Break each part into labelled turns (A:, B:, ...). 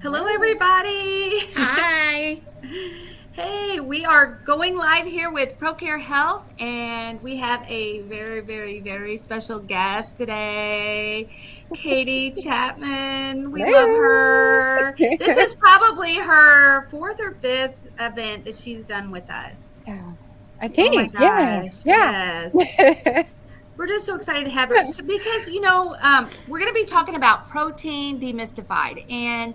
A: Hello, everybody.
B: Hi.
A: Hey, we are going live here with ProCare Health, and we have a very, very, very special guest today, Katie Chapmon. We love her. This is probably her fourth or fifth event that she's done with us.
C: I think,
A: oh my gosh,
C: yeah.
A: Yes. We're just so excited to have her because, we're going to be talking about protein demystified. And,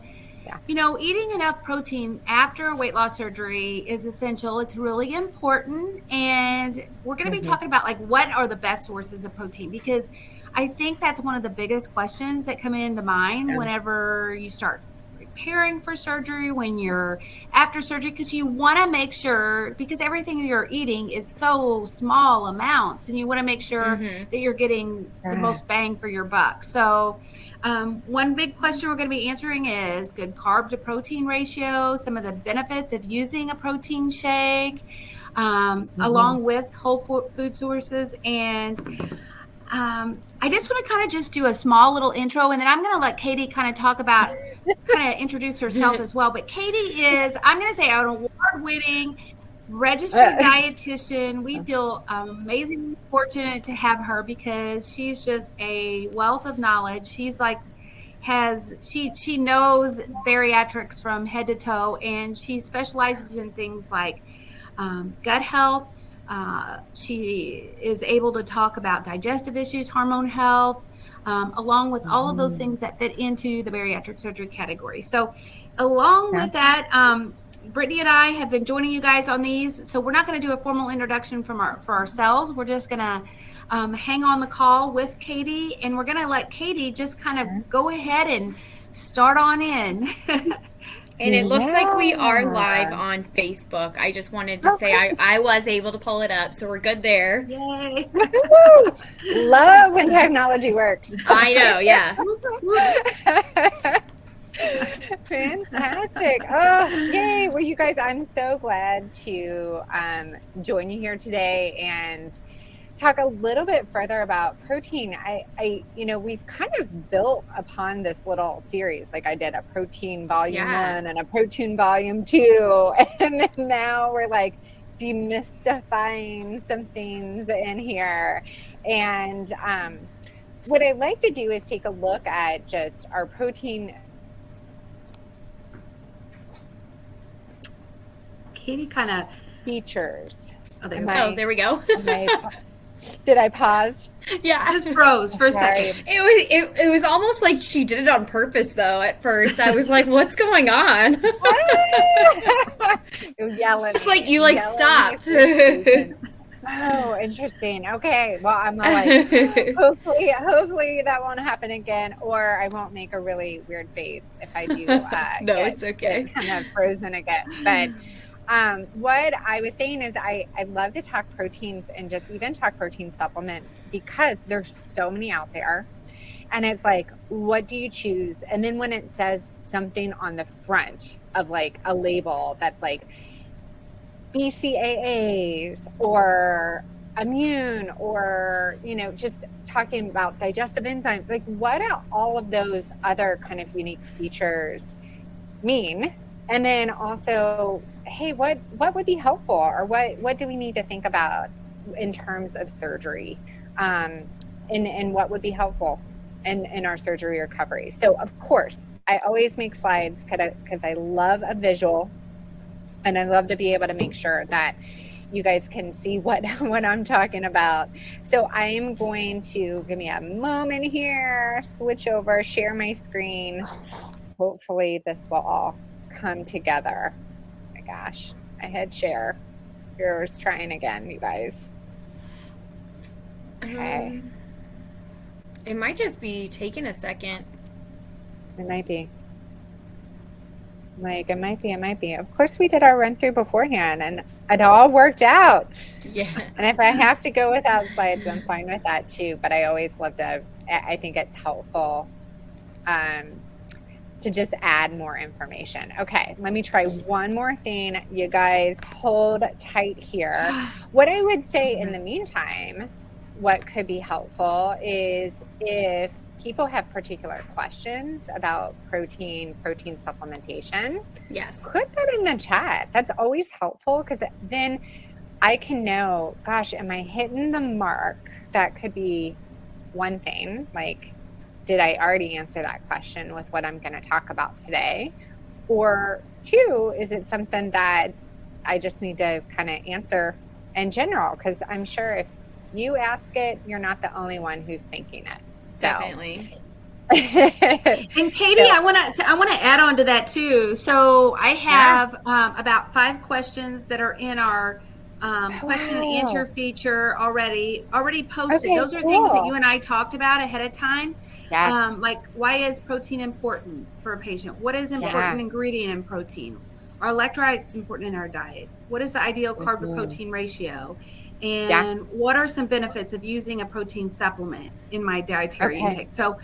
A: eating enough protein after weight loss surgery is essential. It's really important. And we're going to be talking about, what are the best sources of protein? Because I think that's one of the biggest questions that come into mind whenever you start preparing for surgery, when you're after surgery, because you want to make sure, because everything you're eating is so small amounts, and you want to make sure that you're getting the most bang for your buck. So one big question we're going to be answering is good carb to protein ratio, some of the benefits of using a protein shake, along with whole food sources. And I just want to kind of just do a small little intro, and then I'm going to let Katie kind of introduce herself as well. But Katie is, I'm going to say, an award-winning registered dietitian. We feel amazingly fortunate to have her because she's just a wealth of knowledge. She's she knows bariatrics from head to toe, and she specializes in things like gut health. She is able to talk about digestive issues, hormone health, along with all of those things that fit into the bariatric surgery category. So along with that, Brittany and I have been joining you guys on these. So we're not going to do a formal introduction for ourselves. We're just going to hang on the call with Katie, and we're going to let Katie just kind of go ahead and start on in.
B: And it looks like we are live on Facebook. I just wanted to say I was able to pull it up, so we're good there.
A: Yay.
C: Love when technology works.
B: I know, yeah.
C: Fantastic. Oh, yay. Well, you guys, I'm so glad to join you here today and talk a little bit further about protein. We've kind of built upon this little series. Like I did a protein volume 1 and a protein volume 2. And then now we're like demystifying some things in here. And what I'd like to do is take a look at just our protein.
A: Katie kind of
C: features.
B: There we go.
C: Did I pause?
B: Yeah,
A: I just froze for a second.
B: It was almost like she did it on purpose, though. At first, I was like, "What's going on?"
C: Yelling.
B: It's like you stopped.
C: Oh, interesting. Okay, well, I'm like, hopefully that won't happen again, or I won't make a really weird face if I do.
B: No, it's okay.
C: Get kind of frozen again, but. What I was saying is I love to talk proteins and just even talk protein supplements because there's so many out there, and it's like, what do you choose? And then when it says something on the front of like a label that's like BCAAs or immune or, just talking about digestive enzymes, like what do all of those other kind of unique features mean? And then also, hey, what would be helpful, or what do we need to think about in terms of surgery, and what would be helpful in our surgery recovery? So of course, I always make slides because I love a visual, and I love to be able to make sure that you guys can see what I'm talking about. So I am going to give me a moment here, switch over, share my screen. Hopefully this will all come together. Oh my gosh, I hit share. Here's trying again, you guys. Okay.
B: It might just be taking a second.
C: It might be. It might be. Of course, we did our run through beforehand, and it all worked out.
B: Yeah.
C: And if I have to go without slides, I'm fine with that too. But I always love to. I think it's helpful. To just add more information. Okay, let me try one more thing. You guys hold tight here. What I would say in the meantime, what could be helpful is if people have particular questions about protein supplementation.
B: Yes.
C: Put that in the chat. That's always helpful, because then I can know, gosh, am I hitting the mark? That could be one thing. Like, did I already answer that question with what I'm going to talk about today? Or two, is it something that I just need to kind of answer in general? Because I'm sure if you ask it, you're not the only one who's thinking it. So.
B: Definitely.
A: And Katie, I want to add on to that too. So I have about 5 questions that are in our question and answer feature already posted.
C: Okay,
A: those are things that you and I talked about ahead of time.
C: Yeah.
A: Like, why is protein important for a patient? What is important ingredient in protein? Are electrolytes important in our diet? What is the ideal carb to protein ratio? And what are some benefits of using a protein supplement in my dietary intake? So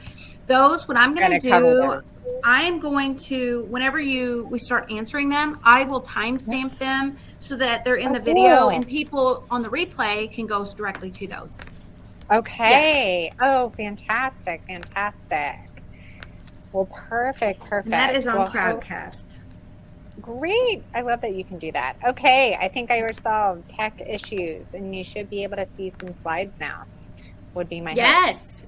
A: those, what I'm going to do, I am going to, whenever we start answering them, I will timestamp them so that they're in the video and people on the replay can go directly to those.
C: Okay. Yes. Oh, fantastic. Well, perfect.
A: And that is on Crowdcast.
C: Great. I love that you can do that. Okay. I think I resolved tech issues, and you should be able to see some slides now. Would be my
B: hope.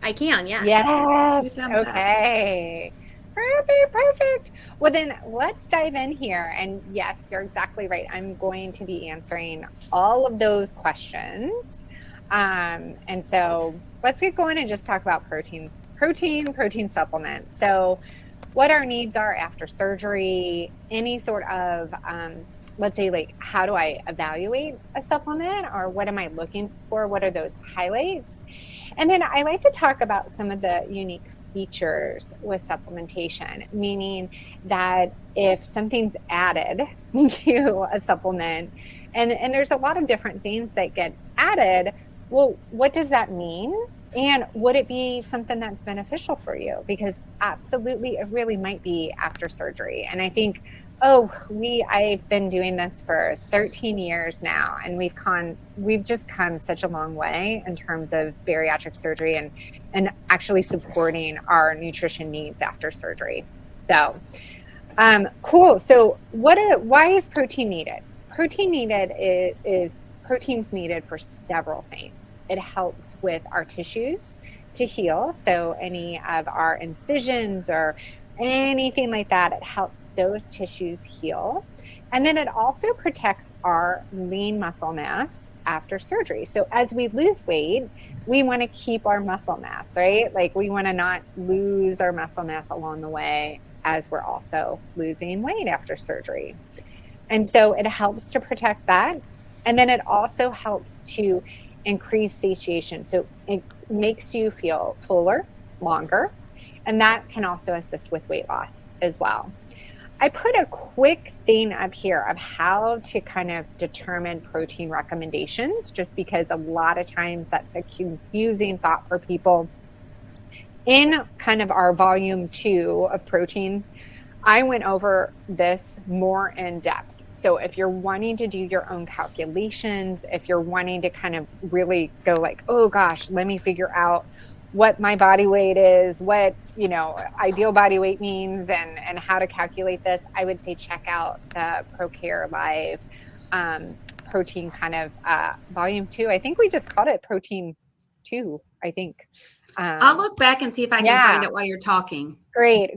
B: I can.
C: Yes. Okay. Perfect. Well, then let's dive in here. And yes, you're exactly right. I'm going to be answering all of those questions. And so let's get going and just talk about protein supplements. So what our needs are after surgery, any sort of, let's say, like, how do I evaluate a supplement, or what am I looking for? What are those highlights? And then I like to talk about some of the unique features with supplementation, meaning that if something's added to a supplement, and there's a lot of different things that get added, well, what does that mean? And would it be something that's beneficial for you? Because absolutely, it really might be after surgery. And I think, I've been doing this for 13 years now, and we've just come such a long way in terms of bariatric surgery and actually supporting our nutrition needs after surgery. So, cool. So why is protein needed? Protein's needed for several things. It helps with our tissues to heal. So any of our incisions or anything like that, it helps those tissues heal. And then it also protects our lean muscle mass after surgery. So as we lose weight, we want to keep our muscle mass, right? Like, we want to not lose our muscle mass along the way as we're also losing weight after surgery. And so it helps to protect that. And then it also helps to increase satiation. So it makes you feel fuller, longer, and that can also assist with weight loss as well. I put a quick thing up here of how to kind of determine protein recommendations, just because a lot of times that's a confusing thought for people. In kind of our volume 2 of protein, I went over this more in depth. So if you're wanting to do your own calculations, if you're wanting to kind of really go like, oh gosh, let me figure out what my body weight is, what, ideal body weight means, and how to calculate this, I would say check out the ProCare Live protein kind of volume 2. I think we just called it protein 2, I think.
A: I'll look back and see if I can find it while you're talking.
C: Great.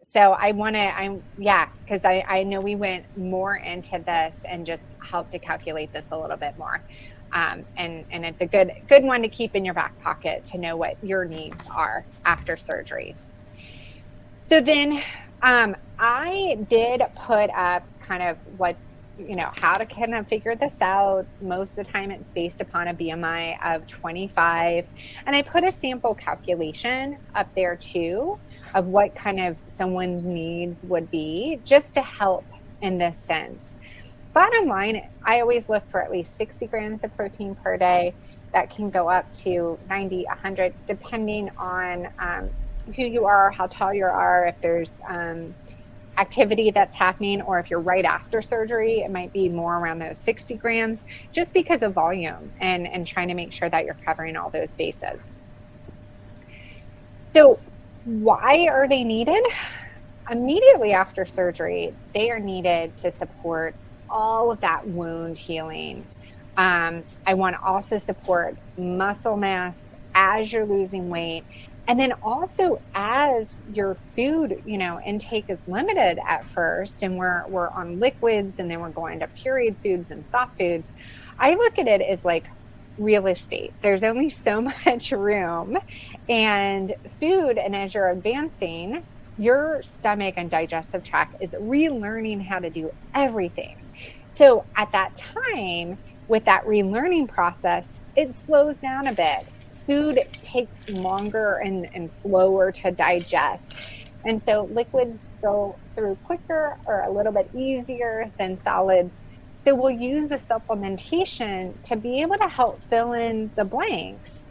C: So because I know we went more into this and just helped to calculate this a little bit more. And it's a good one to keep in your back pocket to know what your needs are after surgery. So then I did put up kind of what, how to kind of figure this out. Most of the time it's based upon a BMI of 25. And I put a sample calculation up there too of what kind of someone's needs would be, just to help in this sense. Bottom line, I always look for at least 60 grams of protein per day. That can go up to 90, 100, depending on who you are, how tall you are, if there's activity that's happening, or if you're right after surgery, it might be more around those 60 grams, just because of volume and trying to make sure that you're covering all those bases. So why are they needed? Immediately after surgery, they are needed to support all of that wound healing. I want to also support muscle mass as you're losing weight. And then also as your food, intake is limited at first, and we're on liquids, and then we're going to pureed foods and soft foods. I look at it as like real estate. There's only so much room, and food, and as you're advancing, your stomach and digestive tract is relearning how to do everything. So at that time, with that relearning process, it slows down a bit. Food takes longer and slower to digest. And so liquids go through quicker or a little bit easier than solids. So we'll use a supplementation to be able to help fill in the blanks.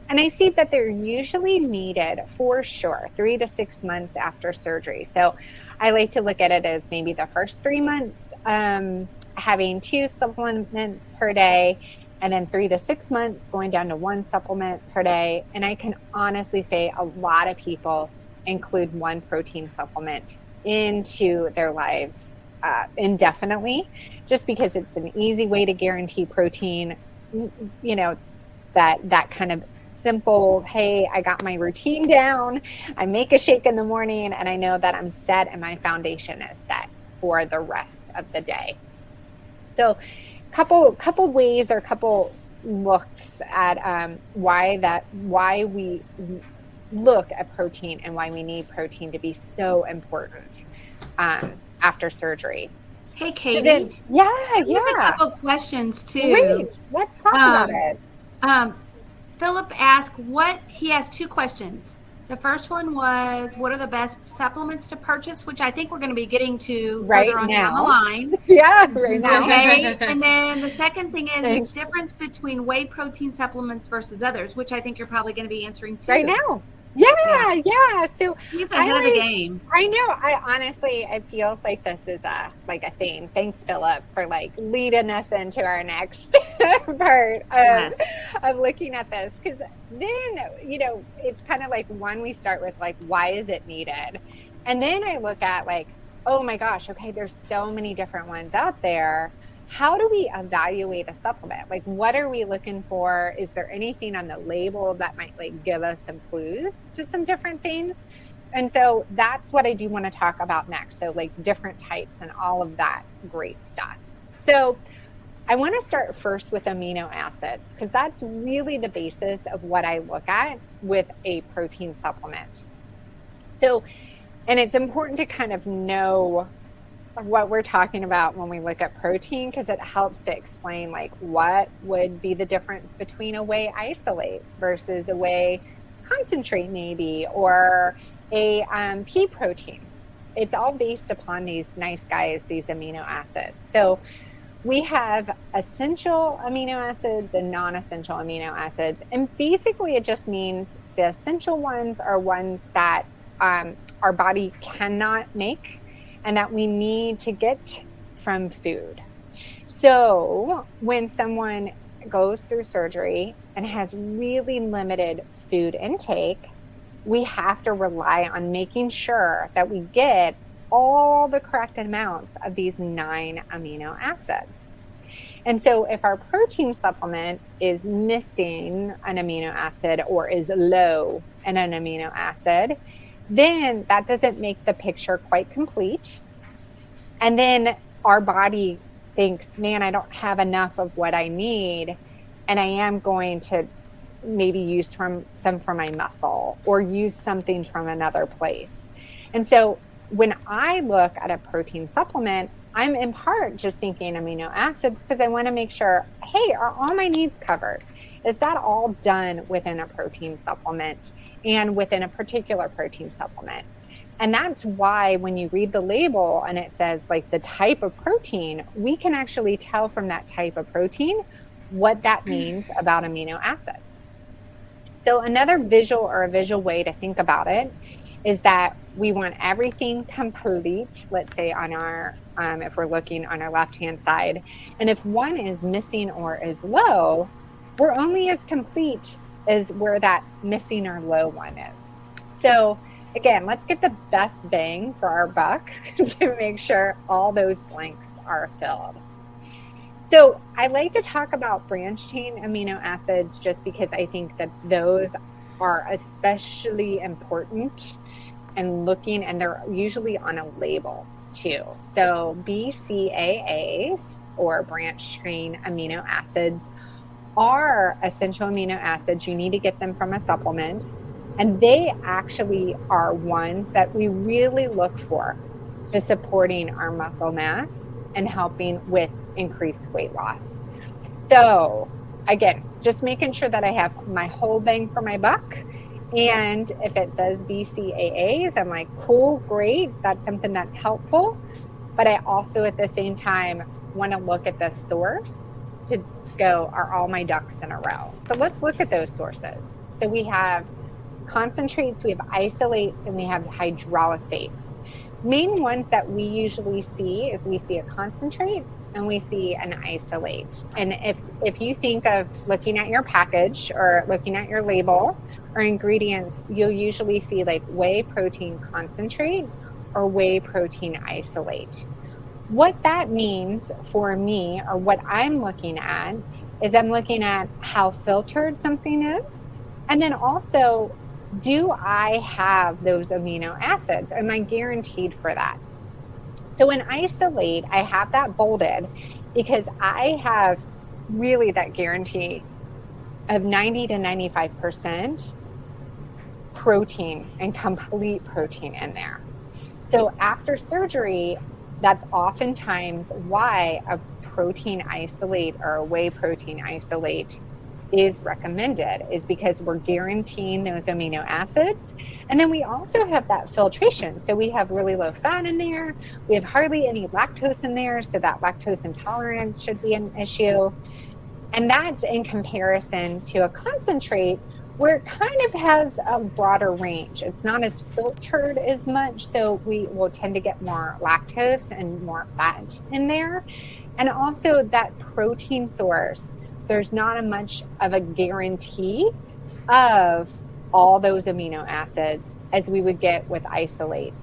C: And I see that they're usually needed for sure 3 to 6 months after surgery. So I like to look at it as maybe the first 3 months, having 2 supplements per day, and then 3 to 6 months going down to 1 supplement per day. And I can honestly say a lot of people include 1 protein supplement into their lives indefinitely, just because it's an easy way to guarantee protein, that kind of simple, hey, I got my routine down, I make a shake in the morning, and I know that I'm set and my foundation is set for the rest of the day. So couple ways, or couple looks at why we look at protein and why we need protein to be so important after surgery.
A: Hey, Katie.
C: So then, yeah.
A: There's a couple questions too.
C: Great. Let's talk about it.
A: Philip asked he has 2 questions. The first one was, what are the best supplements to purchase, which I think we're going to be getting to
C: right
A: further on down the
C: now.
A: line.
C: Yeah, right now.
A: Okay. And then the second thing is difference between whey protein supplements versus others, which I think you're probably going to be answering too.
C: Right now. Yeah. So
A: he's ahead of the game.
C: I know. I honestly, it feels like this is a theme. Thanks, Philip, for leading us into our next part of looking at this. Because then, it's kind of one, we start with why is it needed? And then I look at oh my gosh, okay, there's so many different ones out there. How do we evaluate a supplement? What are we looking for? Is there anything on the label that might give us some clues to some different things? And so that's what I do want to talk about next. So different types and all of that great stuff. So I want to start first with amino acids, because that's really the basis of what I look at with a protein supplement. So, and it's important to kind of know what we're talking about when we look at protein, because it helps to explain what would be the difference between a whey isolate versus a whey concentrate maybe, or a pea protein. It's all based upon these nice guys, these amino acids. So we have essential amino acids and non-essential amino acids, and basically it just means the essential ones are ones that our body cannot make and that we need to get from food. So when someone goes through surgery and has really limited food intake, we have to rely on making sure that we get all the correct amounts of these 9 amino acids. And so if our protein supplement is missing an amino acid or is low in an amino acid, then that doesn't make the picture quite complete. And then our body thinks, man, I don't have enough of what I need, and I am going to maybe use some from my muscle or use something from another place. And so when I look at a protein supplement, I'm in part just thinking amino acids because I want to make sure, hey, are all my needs covered? Is that all done within a protein supplement and within a particular protein supplement? And that's why when you read the label and it says the type of protein, we can actually tell from that type of protein what that means about amino acids. So another visual way to think about it is that we want everything complete, let's say on our, if we're looking on our left-hand side. And if one is missing or is low, we're only as complete as where that missing or low one is. So again, let's get the best bang for our buck to make sure all those blanks are filled. So I like to talk about branched chain amino acids just because I think that those are especially important and looking, and they're usually on a label too. So BCAAs, or branched chain amino acids, are essential amino acids. You need to get them from a supplement, and they actually are ones that we really look for to supporting our muscle mass and helping with increased weight loss. So again, just making sure that I have my whole bang for my buck. And if it says BCAAs, I'm like, cool, great. That's something that's helpful. But I also at the same time want to look at the source to go, are all my ducks in a row? So let's look at those sources. So we have concentrates, we have isolates, and we have hydrolysates. Main ones that we usually see is we see a concentrate and we see an isolate. And if you think of looking at your package or looking at your label or ingredients, you'll usually see like whey protein concentrate or whey protein isolate. What that means for me, or what I'm looking at, is I'm looking at how filtered something is, and then also, do I have those amino acids? Am I guaranteed for that? So in isolate, I have that bolded because I have really that guarantee of 90 to 95% protein and complete protein in there. So after surgery, that's oftentimes why a protein isolate or a whey protein isolate is recommended, is because we're guaranteeing those amino acids. And then we also have that filtration. So we have really low fat in there. We have hardly any lactose in there. So that lactose intolerance should be an issue. And that's in comparison to a concentrate where it kind of has a broader range. It's not as filtered as much. So we will tend to get more lactose and more fat in there. And also that protein source, there's not much of a guarantee of all those amino acids as we would get with isolate.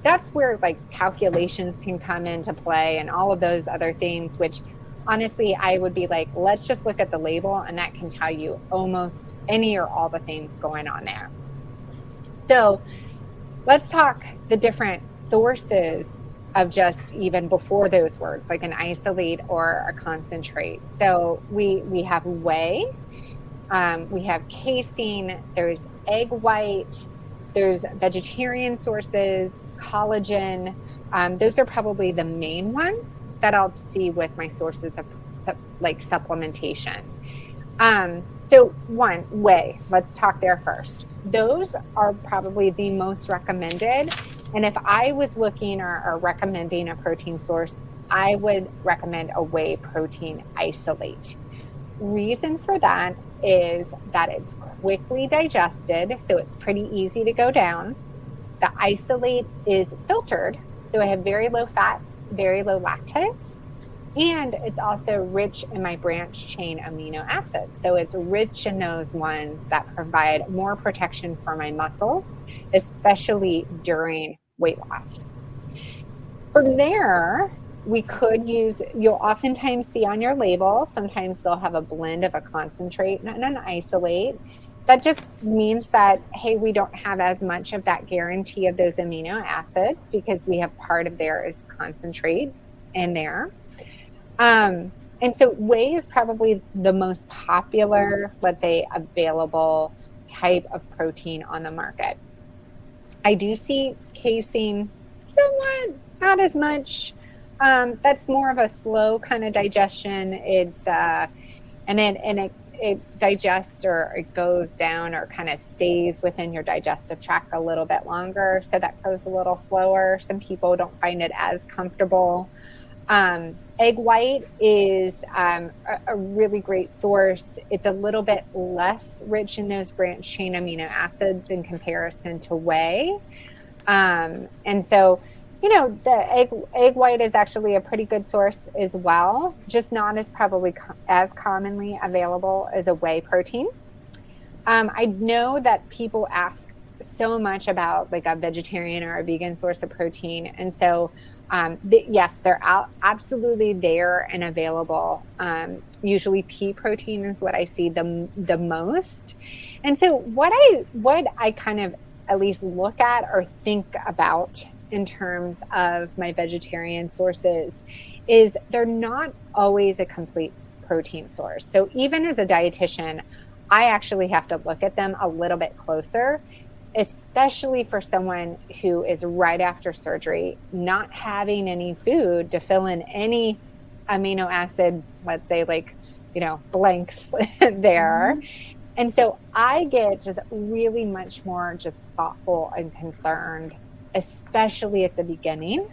C: That's where like calculations can come into play and all of those other things, which honestly, I would be like, let's just look at the label and that can tell you almost any or all the things going on there. So let's talk the different sources of just even before those words, like an isolate or a concentrate. So we have whey, we have casein, there's egg white, there's vegetarian sources, collagen. Those are probably the main ones that I'll see with my sources of like supplementation. So one, whey, let's talk there first. Those are probably the most recommended. And if I was looking or recommending a protein source, I would recommend a whey protein isolate. Reason for that is that it's quickly digested, so it's pretty easy to go down. The isolate is filtered, so I have very low fat, very low lactose, and it's also rich in my branched chain amino acids. So it's rich in those ones that provide more protection for my muscles, especially during weight loss. From there, we could use, you'll oftentimes see on your label, sometimes they'll have a blend of a concentrate and an isolate. That just means that, hey, we don't have as much of that guarantee of those amino acids because we have part of theirs concentrate in there. And so whey is probably the most popular, let's say, available type of protein on the market. I do see casein somewhat, not as much. That's more of a slow kind of digestion. It's it digests, or it goes down or kind of stays within your digestive tract a little bit longer. So that goes a little slower. Some people don't find it as comfortable. egg white is a really great source. It's a little bit less rich in those branched chain amino acids in comparison to whey. And so, the egg white is actually a pretty good source as well, just not as probably as commonly available as a whey protein. I know that people ask so much about like a vegetarian or a vegan source of protein. And so, yes, they're absolutely there and available. Usually pea protein is what I see the most. And so what I kind of at least look at or think about in terms of my vegetarian sources is they're not always a complete protein source. So even as a dietitian, I actually have to look at them a little bit closer, especially for someone who is right after surgery, not having any food to fill in any amino acid, let's say blanks there. Mm-hmm. And so I get just really much more just thoughtful and concerned, especially at the beginning.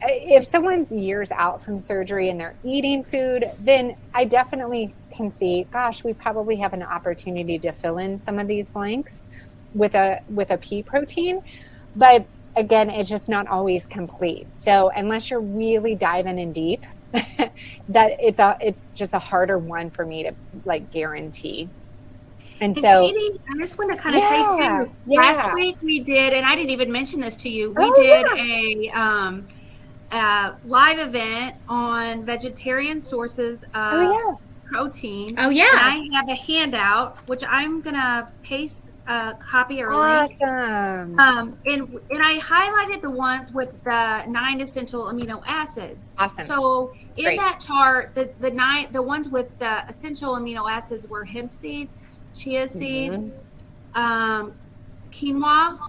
C: If someone's years out from surgery and they're eating food, then I definitely can see, gosh, we probably have an opportunity to fill in some of these blanks with a pea protein. But again, it's just not always complete. So unless you're really diving in deep, that it's just a harder one for me to guarantee. And so,
A: Katie, I just want to kind of say too, last week we did, and I didn't even mention this to you, we did a live event on vegetarian sources of protein.
B: Oh, yeah.
A: And I have a handout, which I'm going to paste a copy or a link.
C: Awesome.
A: And I highlighted the ones with the 9 essential amino acids.
C: Awesome.
A: So in that chart, the ones with the essential amino acids were hemp seeds, chia seeds, quinoa,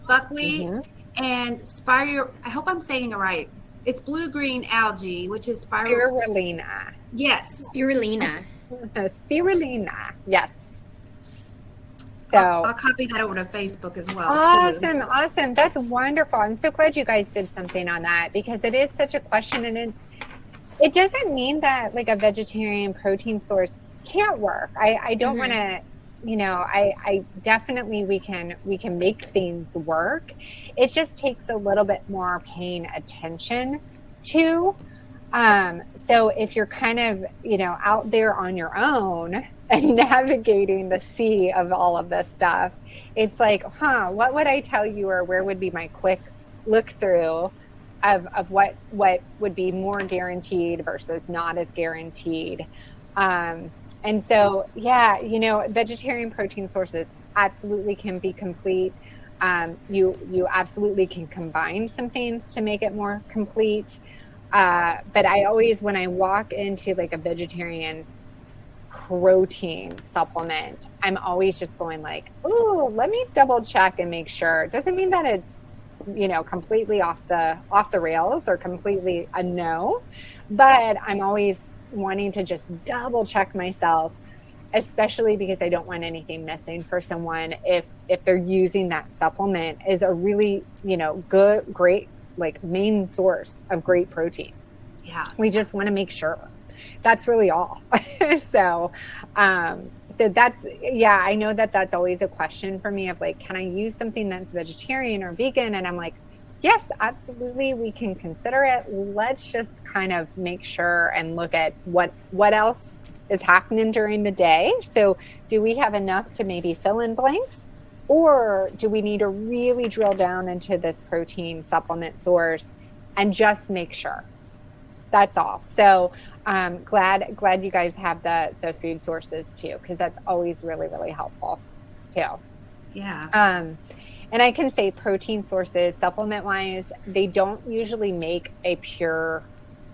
A: buckwheat, and I hope I'm saying it right. It's blue-green algae, which is
C: spirulina.
A: Yes.
B: Spirulina.
C: Spirulina. Yes. So
A: I'll copy that over to Facebook as well.
C: Awesome. That's wonderful. I'm so glad you guys did something on that, because it is such a question, and it doesn't mean that like a vegetarian protein source can't work. I don't want to, I definitely we can make things work. It just takes a little bit more paying attention to. So if you're kind of, out there on your own and navigating the sea of all of this stuff, it's like, what would I tell you, or where would be my quick look through of what would be more guaranteed versus not as guaranteed. And so, vegetarian protein sources absolutely can be complete. You absolutely can combine some things to make it more complete. But I always, when I walk into like a vegetarian protein supplement, I'm always just going like, ooh, let me double check and make sure. It doesn't mean that it's, completely off the rails or completely a no, but I'm always wanting to just double check myself, especially because I don't want anything missing for someone if they're using that supplement as a really, great, like main source of great protein.
A: Yeah.
C: We just want to make sure. That's really all. So that's, I know that's always a question for me of like, can I use something that's vegetarian or vegan? And I'm like, yes, absolutely. We can consider it. Let's just kind of make sure and look at what else is happening during the day. So do we have enough to maybe fill in blanks? Or do we need to really drill down into this protein supplement source and just make sure? That's all. So glad you guys have the food sources too, because that's always really, really helpful too.
A: Yeah.
C: And I can say protein sources, supplement wise, they don't usually make a pure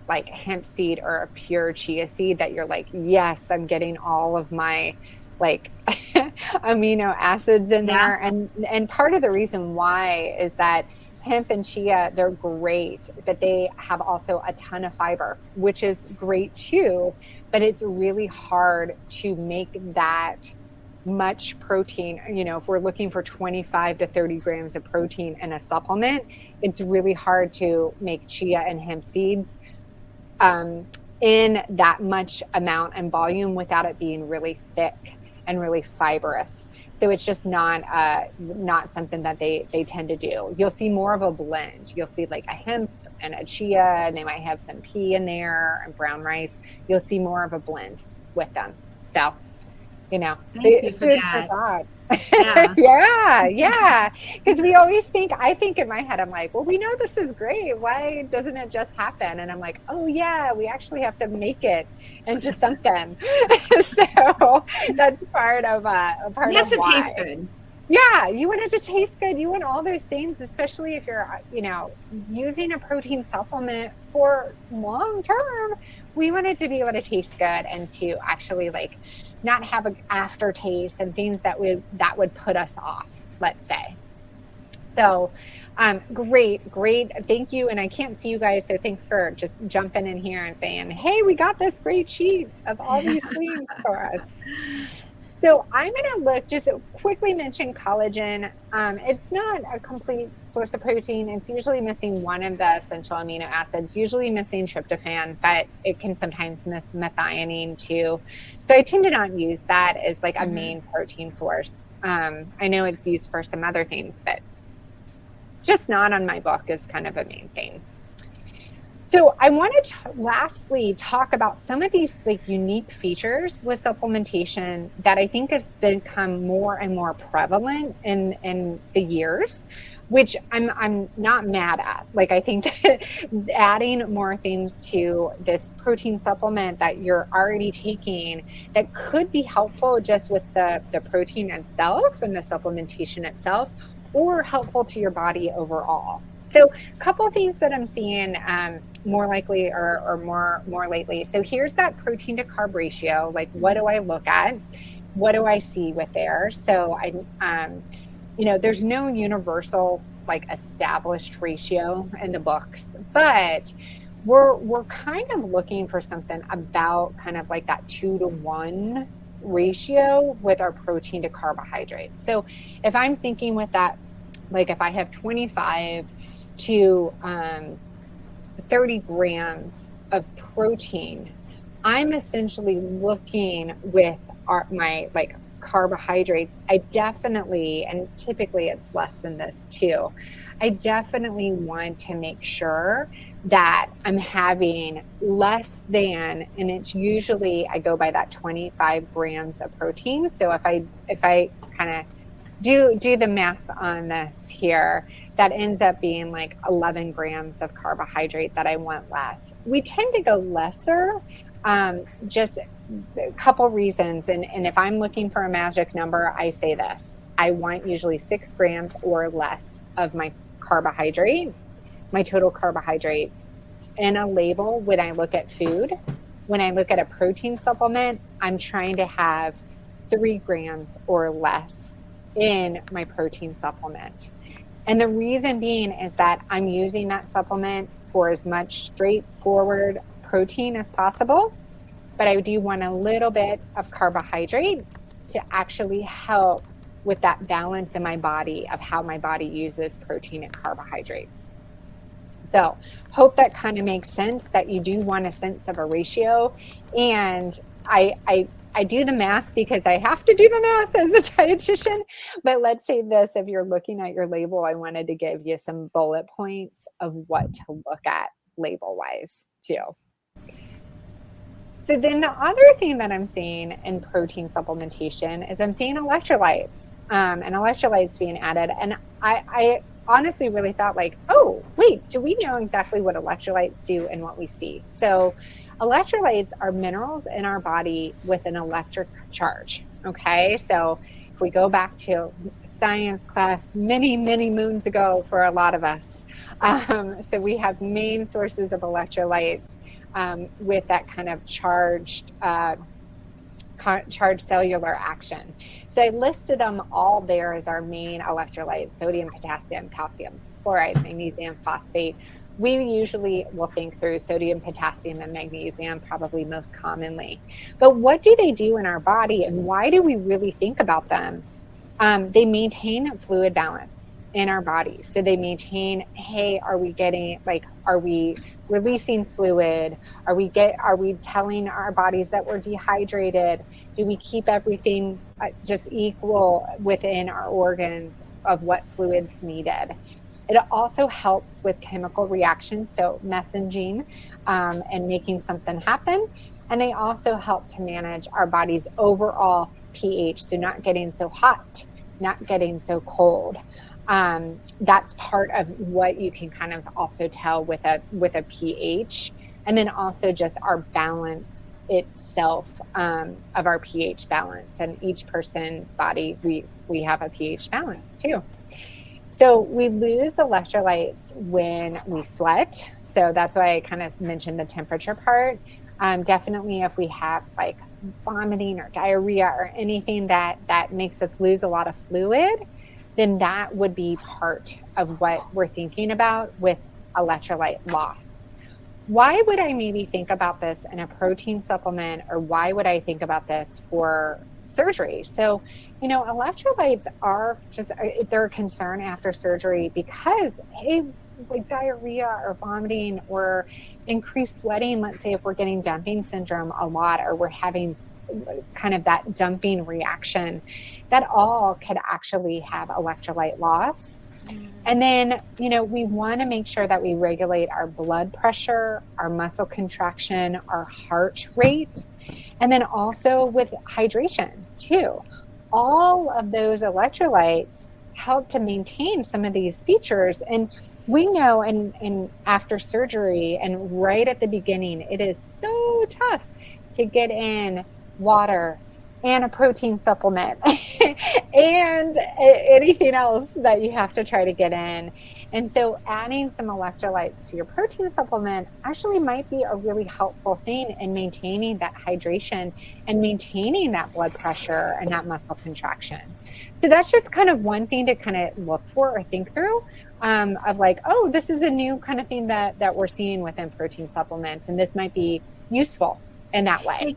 C: like hemp seed or a pure chia seed that you're like, yes, I'm getting all of my like amino acids in there. And part of the reason why is that hemp and chia, they're great, but they have also a ton of fiber, which is great too, but it's really hard to make that much protein. If we're looking for 25 to 30 grams of protein in a supplement, it's really hard to make chia and hemp seeds in that much amount and volume without it being really thick and really fibrous. So it's just not something that they tend to do. You'll see more of a blend. You'll see like a hemp and a chia, and they might have some pea in there and brown rice. You'll see more of a blend with them. So, you know,
A: Thank you for that.
C: Yeah. Because I think in my head, I'm like, well, we know this is great. Why doesn't it just happen? And I'm like, oh yeah, we actually have to make it into something. So that's part of
A: it has to taste good.
C: Yeah, you want it to taste good. You want all those things, especially if you're, you know, using a protein supplement for long term. We want it to be able to taste good and to actually like not have an aftertaste and things that would put us off, let's say. So great. Thank you. And I can't see you guys, so thanks for just jumping in here and saying, hey, we got this great sheet of all these things for us. So I'm going to just quickly mention collagen. It's not a complete source of protein. It's usually missing one of the essential amino acids, usually missing tryptophan, but it can sometimes miss methionine too. So I tend to not use that as like a main protein source. I know it's used for some other things, but just not on my book is kind of a main thing. So I wanted to lastly talk about some of these like unique features with supplementation that I think has become more and more prevalent in the years, which I'm not mad at. Like, I think that adding more things to this protein supplement that you're already taking that could be helpful just with the protein itself and the supplementation itself, or helpful to your body overall. So a couple of things that I'm seeing more likely or more lately. So here's that protein to carb ratio. Like, what do I look at? What do I see with there? So there's no universal like established ratio in the books, but we're kind of looking for something about kind of like that 2-to-1 ratio with our protein to carbohydrates. So if I'm thinking with that, like if I have 25 to 30 grams of protein, I'm essentially looking with my like carbohydrates. I definitely, and typically it's less than this too, I definitely want to make sure that I'm having less than, and it's usually I go by that 25 grams of protein. So if I kind of do the math on this here, that ends up being like 11 grams of carbohydrate that I want less. We tend to go lesser, just a couple reasons. And if I'm looking for a magic number, I say this: I want usually 6 grams or less of my carbohydrate, my total carbohydrates in a label. When I look at food, when I look at a protein supplement, I'm trying to have 3 grams or less in my protein supplement. And the reason being is that I'm using that supplement for as much straightforward protein as possible, but I do want a little bit of carbohydrate to actually help with that balance in my body of how my body uses protein and carbohydrates. So hope that kind of makes sense, that you do want a sense of a ratio. And I do the math because I have to do the math as a dietitian. But let's say this, if you're looking at your label, I wanted to give you some bullet points of what to look at label-wise too. So then the other thing that I'm seeing in protein supplementation is I'm seeing electrolytes and electrolytes being added. And I honestly really thought like, oh, wait, do we know exactly what electrolytes do and what we see? So electrolytes are minerals in our body with an electric charge. Okay, so if we go back to science class many, many moons ago for a lot of us, so we have main sources of electrolytes with that kind of charged cellular action. So I listed them all there as our main electrolytes: sodium, potassium, calcium, chloride, magnesium, phosphate. We usually will think through sodium, potassium, and magnesium probably most commonly. But what do they do in our body, and why do we really think about them? They maintain fluid balance in our bodies. So they maintain, hey, are we releasing fluid? Are we telling our bodies that we're dehydrated? Do we keep everything just equal within our organs of what fluid's needed? It also helps with chemical reactions, so messaging and making something happen. And they also help to manage our body's overall pH, so not getting so hot, not getting so cold. That's part of what you can kind of also tell with a pH, and then also just our balance itself of our pH balance. And each person's body, we have a pH balance too. So we lose electrolytes when we sweat. So that's why I kind of mentioned the temperature part. Definitely if we have like vomiting or diarrhea or anything that makes us lose a lot of fluid, then that would be part of what we're thinking about with electrolyte loss. Why would I maybe think about this in a protein supplement, or why would I think about this for surgery? So, electrolytes are they're a concern after surgery because, hey, like diarrhea or vomiting or increased sweating, let's say if we're getting dumping syndrome a lot, or we're having kind of that dumping reaction, that all could actually have electrolyte loss. And then, we want to make sure that we regulate our blood pressure, our muscle contraction, our heart rate, and then also with hydration too. All of those electrolytes help to maintain some of these features. And we know in after surgery and right at the beginning, it is so tough to get in water and a protein supplement and anything else that you have to try to get in. And so adding some electrolytes to your protein supplement actually might be a really helpful thing in maintaining that hydration and maintaining that blood pressure and that muscle contraction. So that's just kind of one thing to kind of look for or think through, of like, oh, this is a new kind of thing that we're seeing within protein supplements, and this might be useful in that way.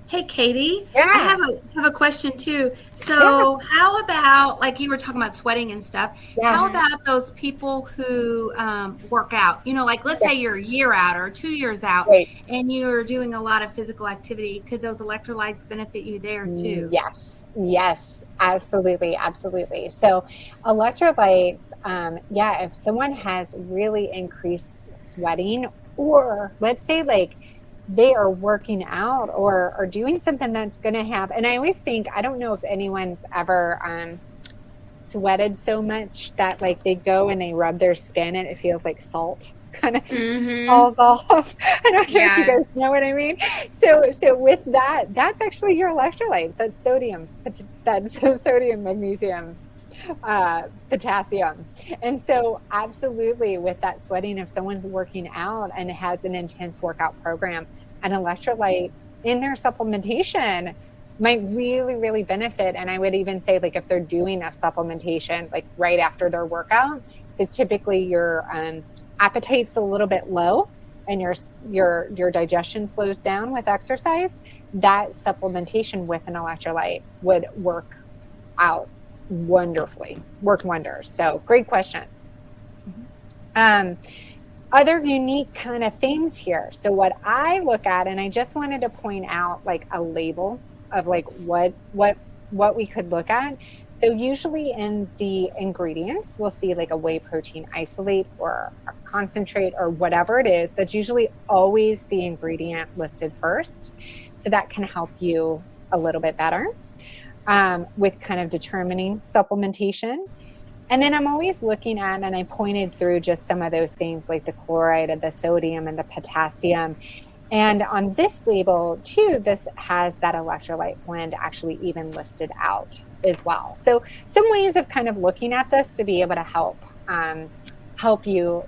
A: Hey, Katie,
C: Yeah.
A: I have a question too. So how about, like you were talking about sweating and stuff, how about those people who work out? Like let's say you're a year out or 2 years out, and you're doing a lot of physical activity. Could those electrolytes benefit you there too?
C: Yes, absolutely. So electrolytes, if someone has really increased sweating, or let's say like they are working out or doing something that's going to have, and I always think, I don't know if anyone's ever sweated so much that like they go and they rub their skin and it feels like salt kind of falls off. I don't know if you guys know what I mean. So with that's actually your electrolytes. That's sodium, magnesium, potassium. And so absolutely with that sweating, if someone's working out and has an intense workout program, an electrolyte in their supplementation might really, really benefit. And I would even say, like, if they're doing a supplementation like right after their workout, because typically your appetite's a little bit low and your digestion slows down with exercise, that supplementation with an electrolyte would work wonders. So great question. Other unique kind of things here. So what I look at, and I just wanted to point out like a label of like what we could look at. So usually in the ingredients, we'll see like a whey protein isolate or a concentrate or whatever it is. That's usually always the ingredient listed first. So that can help you a little bit better with kind of determining supplementation. And then I'm always looking at, and I pointed through just some of those things like the chloride and the sodium and the potassium. And on this label too, this has that electrolyte blend actually even listed out as well. So some ways of kind of looking at this to be able to help you,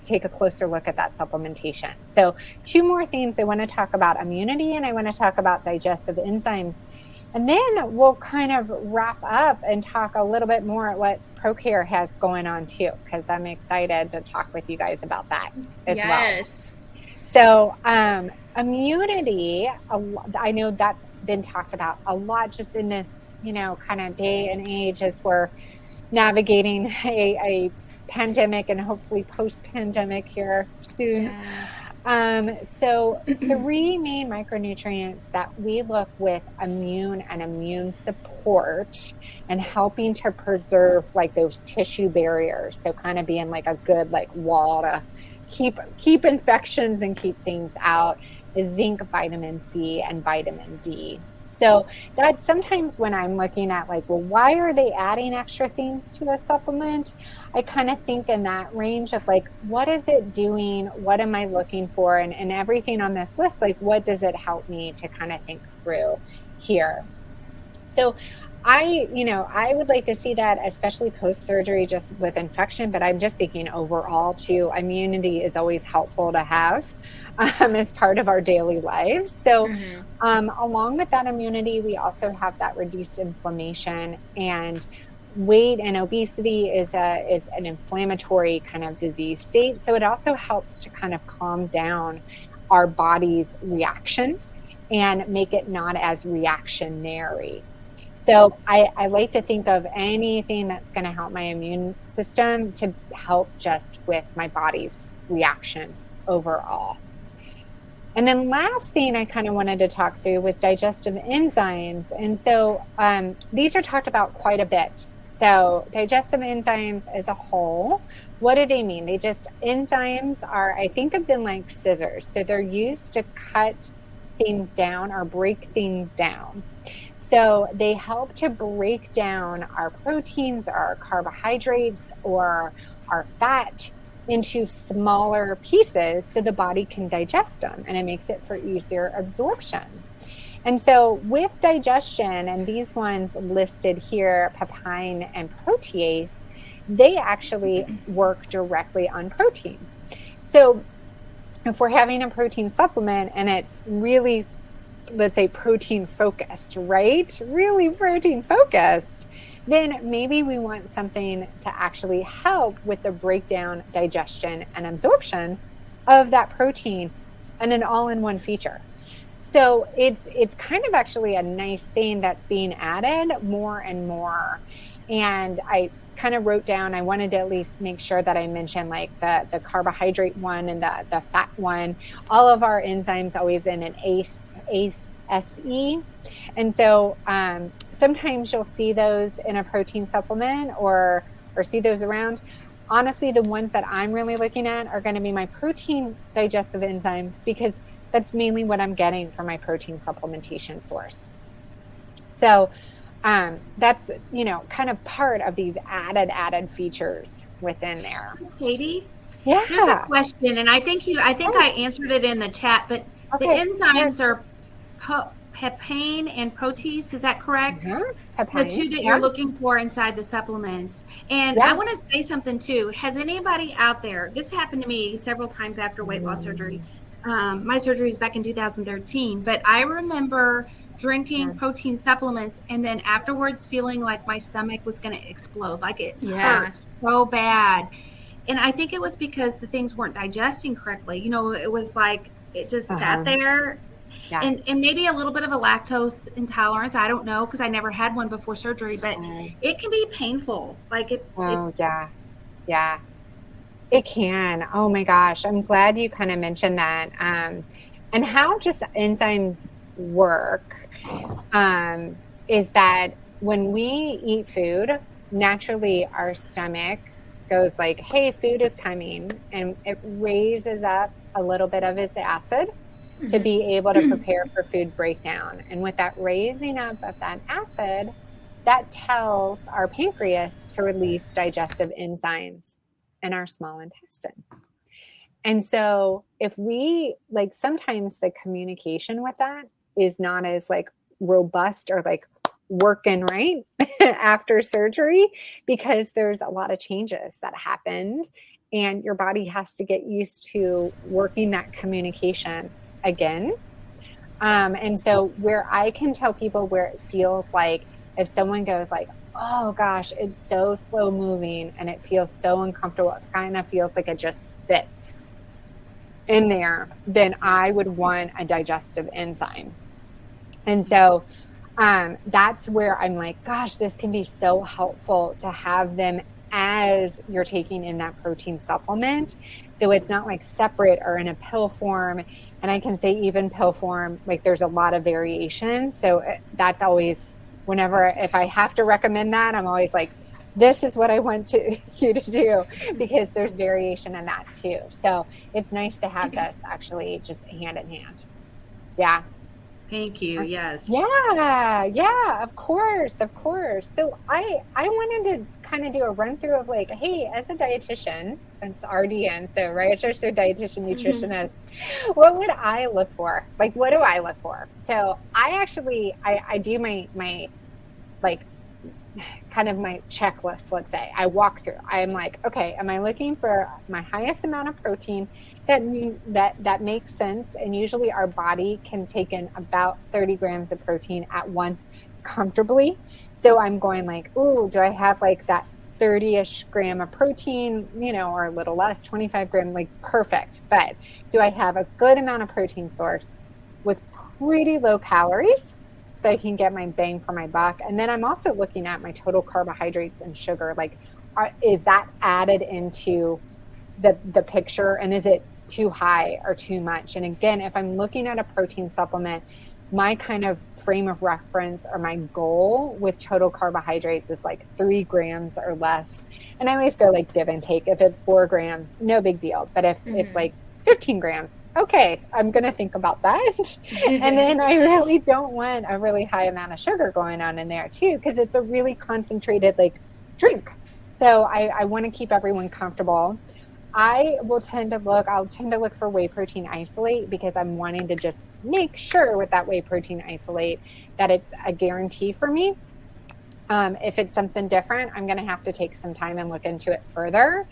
C: take a closer look at that supplementation. So 2 more things. I want to talk about immunity and I want to talk about digestive enzymes. And then we'll kind of wrap up and talk a little bit more at what ProCare has going on too, because I'm excited to talk with you guys about that as well. So immunity, I know that's been talked about a lot just in this, kind of day and age, as we're navigating a pandemic and hopefully post-pandemic here soon. So 3 main micronutrients that we look with immune and immune support and helping to preserve like those tissue barriers. So kind of being like a good like wall to keep infections and keep things out is zinc, vitamin C, and vitamin D. So that's sometimes when I'm looking at like, well, why are they adding extra things to a supplement? I kind of think in that range of like, what is it doing? What am I looking for? And everything on this list, like, what does it help me to kind of think through here? So I would like to see that, especially post-surgery, just with infection, but I'm just thinking overall too, immunity is always helpful to have as part of our daily lives. So along with that immunity, we also have that reduced inflammation, and weight and obesity is an inflammatory kind of disease state. So it also helps to kind of calm down our body's reaction and make it not as reactionary. So I like to think of anything that's going to help my immune system to help just with my body's reaction overall. And then last thing I kind of wanted to talk through was digestive enzymes. And so these are talked about quite a bit. So digestive enzymes as a whole, what do they mean? Enzymes are, I think of them like scissors. So they're used to cut things down or break things down. So they help to break down our proteins, our carbohydrates, or our fat into smaller pieces so the body can digest them, and it makes it for easier absorption. And so with digestion, and these ones listed here, papain and protease, they actually work directly on protein. So if we're having a protein supplement and it's really, let's say, protein focused, right? Really protein focused, then maybe we want something to actually help with the breakdown, digestion, and absorption of that protein, and an all-in-one feature. So it's kind of actually a nice thing that's being added more and more. And I kind of wrote down, I wanted to at least make sure that I mentioned like the carbohydrate one and the fat one. All of our enzymes always in an ACE. And so sometimes you'll see those in a protein supplement or see those around. Honestly, the ones that I'm really looking at are going to be my protein digestive enzymes, because that's mainly what I'm getting from my protein supplementation source. So that's, kind of part of these added features within there.
A: Katie?
C: Yeah.
A: There's a question, and I think I answered it in the chat, but the enzymes are papain and protease, is that correct? The two that you're looking for inside the supplements. And I want to say something too. Has anybody out there, this happened to me several times after weight loss surgery. My surgery was back in 2013, but I remember drinking protein supplements and then afterwards feeling like my stomach was going to explode, like it hurt so bad. And I think it was because the things weren't digesting correctly. It was like it just sat there. And maybe a little bit of a lactose intolerance. I don't know, because I never had one before surgery, but it can be painful.
C: It can. Oh my gosh. I'm glad you kind of mentioned that. And how just enzymes work is that when we eat food, naturally our stomach goes like, hey, food is coming, and it raises up a little bit of its acid to be able to prepare for food breakdown. And with that raising up of that acid, that tells our pancreas to release digestive enzymes in our small intestine. And so if we, sometimes the communication with that is not as robust or working right after surgery, because there's a lot of changes that happened and your body has to get used to working that communication again. And so where I can tell people where it feels like if someone goes oh gosh, it's so slow moving and it feels so uncomfortable, it kind of feels like it just sits in there, then I would want a digestive enzyme. And so that's where I'm like, gosh, this can be so helpful to have them as you're taking in that protein supplement. So it's not like separate or in a pill form. And I can say even pill form, like there's a lot of variation. So that's always, whenever, if I have to recommend that, I'm always like, this is what I want you to do, because there's variation in that too. So it's nice to have this actually just hand in hand. Yeah.
A: Thank you. Yes.
C: Yeah, of course. So I wanted to kind of do a run through of like, hey, as a dietitian, it's RDN, so registered dietitian nutritionist, what would I look for? Like, what do I look for? So I actually, I do my like kind of my checklist, let's say. I walk through. I'm like, okay, am I looking for my highest amount of protein that makes sense? And usually our body can take in about 30 grams of protein at once comfortably. So I'm going like, ooh, do I have like that 30-ish gram of protein, or a little less, 25 gram, like perfect. But do I have a good amount of protein source with pretty low calories, so I can get my bang for my buck? And then I'm also looking at my total carbohydrates and sugar. Like, is that added into the picture? And is it too high or too much? And again, if I'm looking at a protein supplement, my kind of frame of reference or my goal with total carbohydrates is like 3 grams or less. And I always go like give and take. If it's 4 grams, no big deal. But if it's like 15 grams. Okay, I'm going to think about that. And then I really don't want a really high amount of sugar going on in there too, because it's a really concentrated like drink. So I want to keep everyone comfortable. I'll tend to look for whey protein isolate, because I'm wanting to just make sure with that whey protein isolate that it's a guarantee for me. If it's something different, I'm going to have to take some time and look into it further.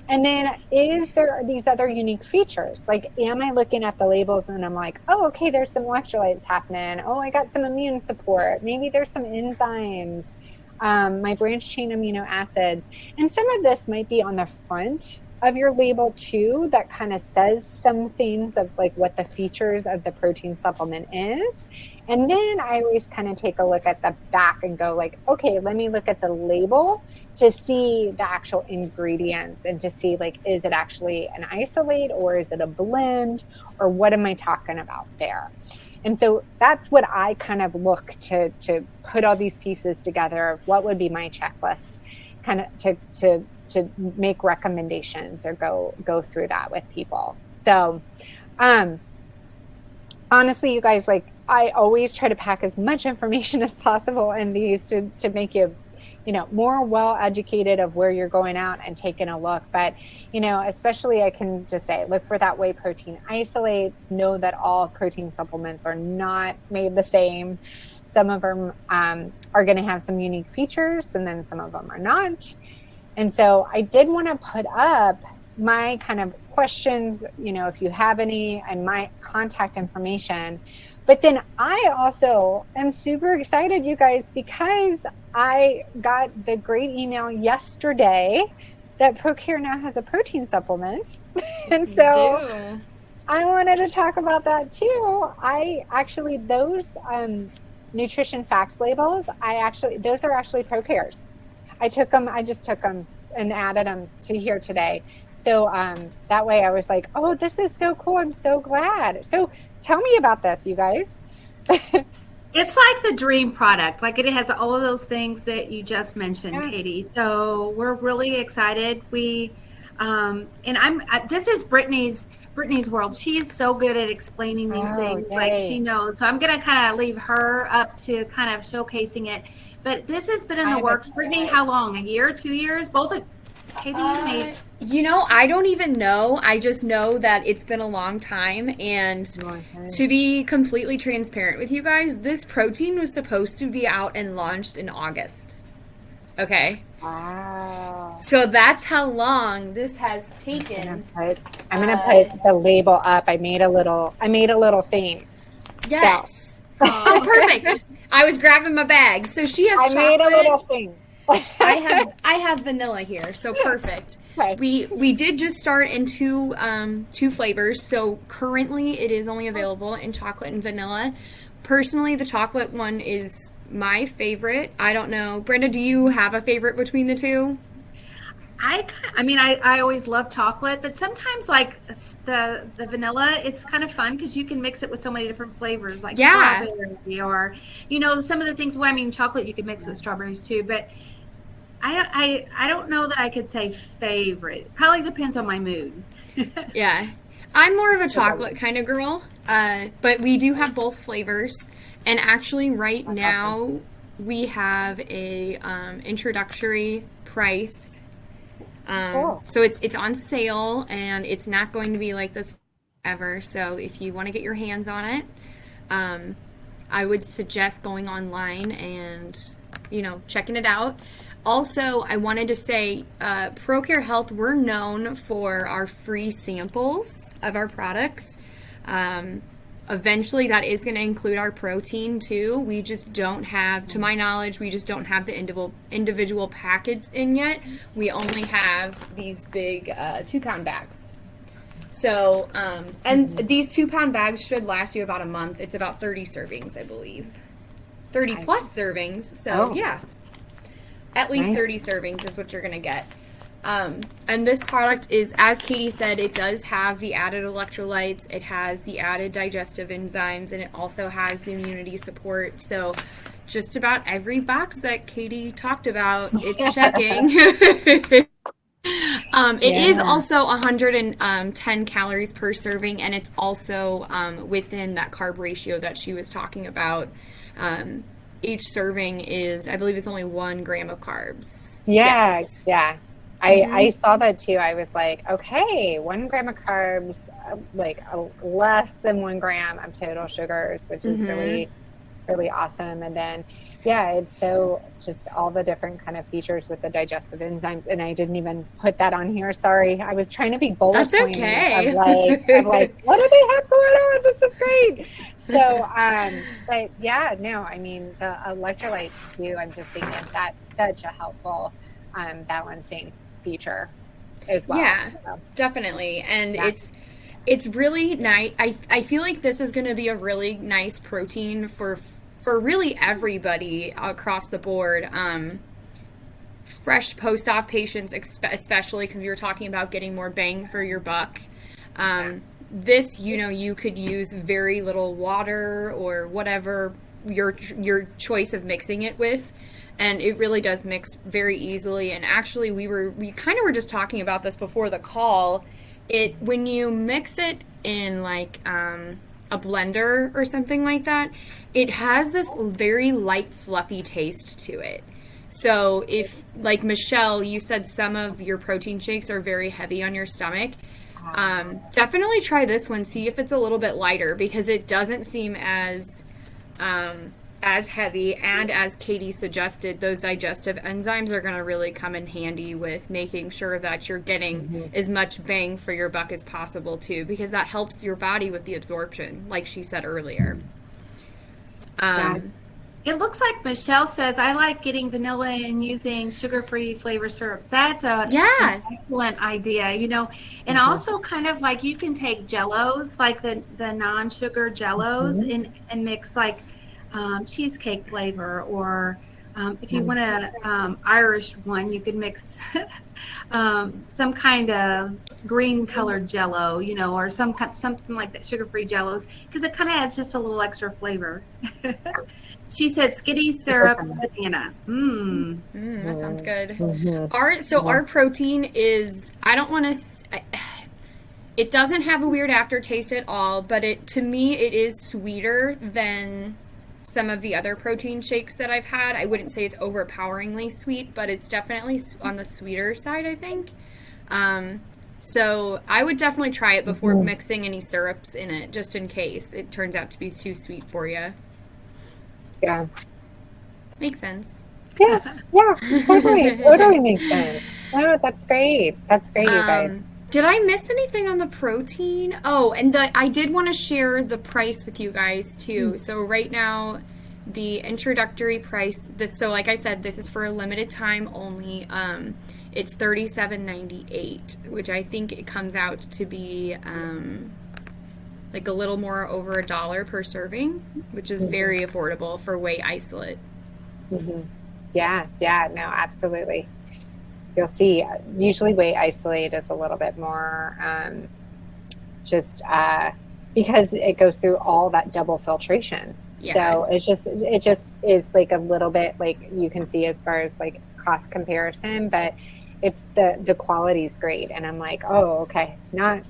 C: And then, is there these other unique features? Like, am I looking at the labels and I'm like, oh, okay, there's some electrolytes happening. Oh, I got some immune support. Maybe there's some enzymes, my branched chain amino acids. And some of this might be on the front of your label too, that kind of says some things of like what the features of the protein supplement is. And then I always kind of take a look at the back and go like, okay, let me look at the label to see the actual ingredients and to see like, is it actually an isolate or is it a blend, or what am I talking about there? And so that's what I kind of look to put all these pieces together of what would be my checklist, kind of to make recommendations or go through that with people. So honestly, you guys, like, I always try to pack as much information as possible in these to make you more well educated of where you're going out and taking a look. But especially, I can just say, look for that whey protein isolates. Know that all protein supplements are not made the same. Some of them are going to have some unique features, and then some of them are not. And so I did want to put up my kind of questions, if you have any, and my contact information. But then I also am super excited, you guys, because I got the great email yesterday that ProCare now has a protein supplement. And so I wanted to talk about that too. I actually, those nutrition facts labels, those are actually ProCare's. I just took them and added them to here today. So that way I was like, oh, this is so cool. I'm so glad. So tell me about this, you guys.
A: It's like the dream product. Like, it has all of those things that you just mentioned, Katie. So we're really excited. We, this is Brittany's world. She is so good at explaining these things. Yay. Like, she knows. So I'm going to kind of leave her up to kind of showcasing it. But this has been in the works. Brittany, how long? A year, 2 years? Both of Katie,
B: I don't even know. I just know that it's been a long time. And to be completely transparent with you guys, this protein was supposed to be out and launched in August. Okay?
C: Wow.
B: So that's how long this has taken.
C: I'm gonna put the label up. I made a little thing.
B: Yes. So. Oh, perfect. I was grabbing my bag. So she has chocolate.
C: I made a little thing.
B: I have vanilla here, so perfect. Okay. We did just start in two flavors. So currently it is only available in chocolate and vanilla. Personally, the chocolate one is my favorite. I don't know. Brenda, do you have a favorite between the two?
A: I always love chocolate, but sometimes like the vanilla, it's kind of fun because you can mix it with so many different flavors, like strawberry or, some of the things. Well, I mean, chocolate you can mix with strawberries too, but I don't know that I could say favorite. Probably depends on my mood.
B: Yeah. I'm more of a chocolate kind of girl, but we do have both flavors. And actually, right now, we have a introductory price. So it's on sale, and it's not going to be like this ever. So if you want to get your hands on it, I would suggest going online and, checking it out. Also, I wanted to say, ProCare Health, we're known for our free samples of our products. Eventually, that is going to include our protein, too. We just don't have, to my knowledge, we just don't have the individual packets in yet. We only have these big 2-pound bags. So, and these 2-pound bags should last you about a month. It's about 30 servings, I believe. 30 plus servings. So, yeah. At least 30 servings is what you're going to get. And this product is, as Katie said, it does have the added electrolytes, it has the added digestive enzymes, and it also has the immunity support. So just about every box that Katie talked about, it's checking. It is also 110 calories per serving, and it's also within that carb ratio that she was talking about. Each serving is, I believe it's only 1 gram of carbs.
C: Yeah, yes. Yeah. I saw that too. I was like, okay, 1 gram of carbs, less than 1 gram of total sugars, which is really, really awesome. And then, it's so just all the different kind of features with the digestive enzymes. And I didn't even put that on here. Sorry. I was trying to be bullet pointing of like, what do they have going on? This is great. So, but yeah, no, I mean, the electrolytes too, I'm just thinking that's such a helpful balancing feature as well.
B: Yeah, so. Definitely. And it's really nice. I feel like this is going to be a really nice protein for really everybody across the board. Fresh post-op patients, especially because we were talking about getting more bang for your buck. This, you could use very little water or whatever your choice of mixing it with. And it really does mix very easily. And actually, we kind of were just talking about this before the call. When you mix it in like a blender or something like that, it has this very light, fluffy taste to it. So if, like Michelle, you said some of your protein shakes are very heavy on your stomach, definitely try this one. See if it's a little bit lighter, because it doesn't seem as heavy, and as Katie suggested, those digestive enzymes are going to really come in handy with making sure that you're getting as much bang for your buck as possible too, because that helps your body with the absorption, like she said earlier.
A: It looks like Michelle says, I like getting vanilla and using sugar-free flavor syrups. That's an excellent idea, and also kind of like you can take jellos, like the non-sugar jellos, and mix like cheesecake flavor, or if you want a Irish one, you could mix some kind of green colored jello, or something like that, sugar-free jellos, because it kind of adds just a little extra flavor. She said Skitty syrups banana.
B: That sounds good. Our protein is, I don't want to, it doesn't have a weird aftertaste at all, but to me it is sweeter than some of the other protein shakes that I've had. I wouldn't say it's overpoweringly sweet, but it's definitely on the sweeter side, I think. So I would definitely try it before mixing any syrups in it, just in case it turns out to be too sweet for you.
C: Yeah.
B: Makes sense.
C: Yeah, totally makes sense. Oh, that's great. That's great, you guys.
B: Did I miss anything on the protein? Oh, and I did want to share the price with you guys too. So right now, the introductory price, so like I said, this is for a limited time only. It's $37.98, which I think it comes out to be like a little more over $1 per serving, which is very affordable for whey isolate.
C: Yeah, no, absolutely. You'll see, usually whey isolate is a little bit more just because it goes through all that double filtration. So it just is like a little bit, like you can see as far as like cost comparison, but it's the quality is great. And I'm like, oh, okay, not a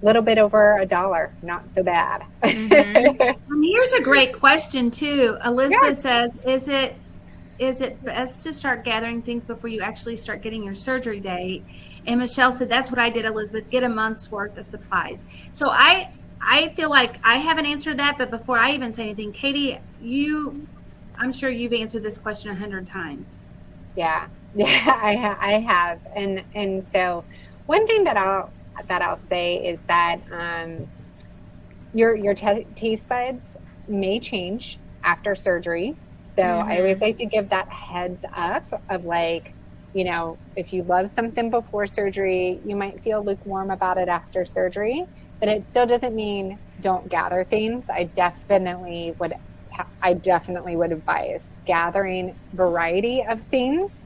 C: little bit over $1, not so bad.
A: And here's a great question too. Elizabeth says, is it best to start gathering things before you actually start getting your surgery date? And Michelle said, that's what I did, Elizabeth, get a month's worth of supplies. So I feel like I haven't answered that, but before I even say anything, Katie, I'm sure you've answered this question 100 times.
C: Yeah, I have. And so one thing that I'll say is that your taste buds may change after surgery. So I always like to give that heads up of like, you know, if you love something before surgery, you might feel lukewarm about it after surgery, but it still doesn't mean don't gather things. I definitely would advise gathering variety of things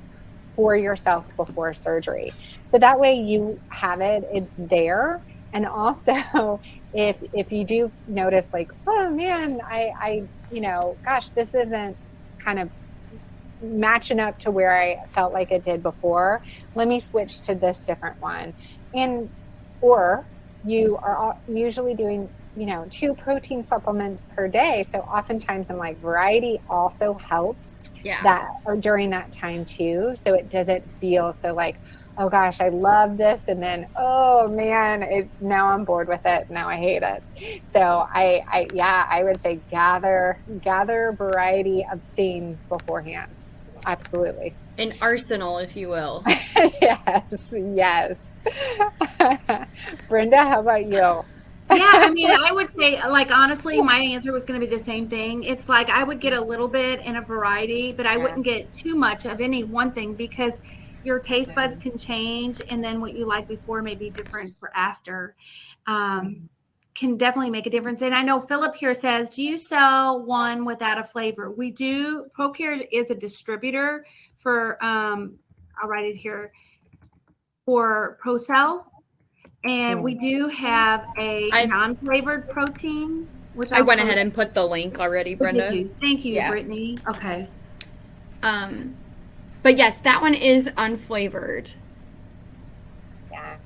C: for yourself before surgery. So that way you have it, it's there. And also if you do notice like, oh man, I you know, gosh, this isn't kind of matching up to where I felt like it did before, let me switch to this different one. Or you are usually doing, you know, 2 protein supplements per day. So oftentimes I'm like, variety also helps that, or during that time too. So it doesn't feel so like, oh gosh, I love this. And then, oh man, now I'm bored with it. Now I hate it. So I would say gather variety of things beforehand. Absolutely.
B: An arsenal, if you will.
C: Yes. Brenda, how about you?
A: Yeah, I mean, I would say, like, honestly, my answer was going to be the same thing. It's like I would get a little bit in a variety, but I wouldn't get too much of any one thing because your taste buds can change, and then what you like before may be different for after. Can definitely make a difference. And I know Philip here says, do you sell one without a flavor? We do. ProCare is a distributor for, I'll write it here, for ProCell. And we do have a non-flavored protein, which
B: I went ahead and put the link already, Brenda.
A: Did you? Thank you, Brittany. Okay.
B: But yes, that one is unflavored.
C: Yeah.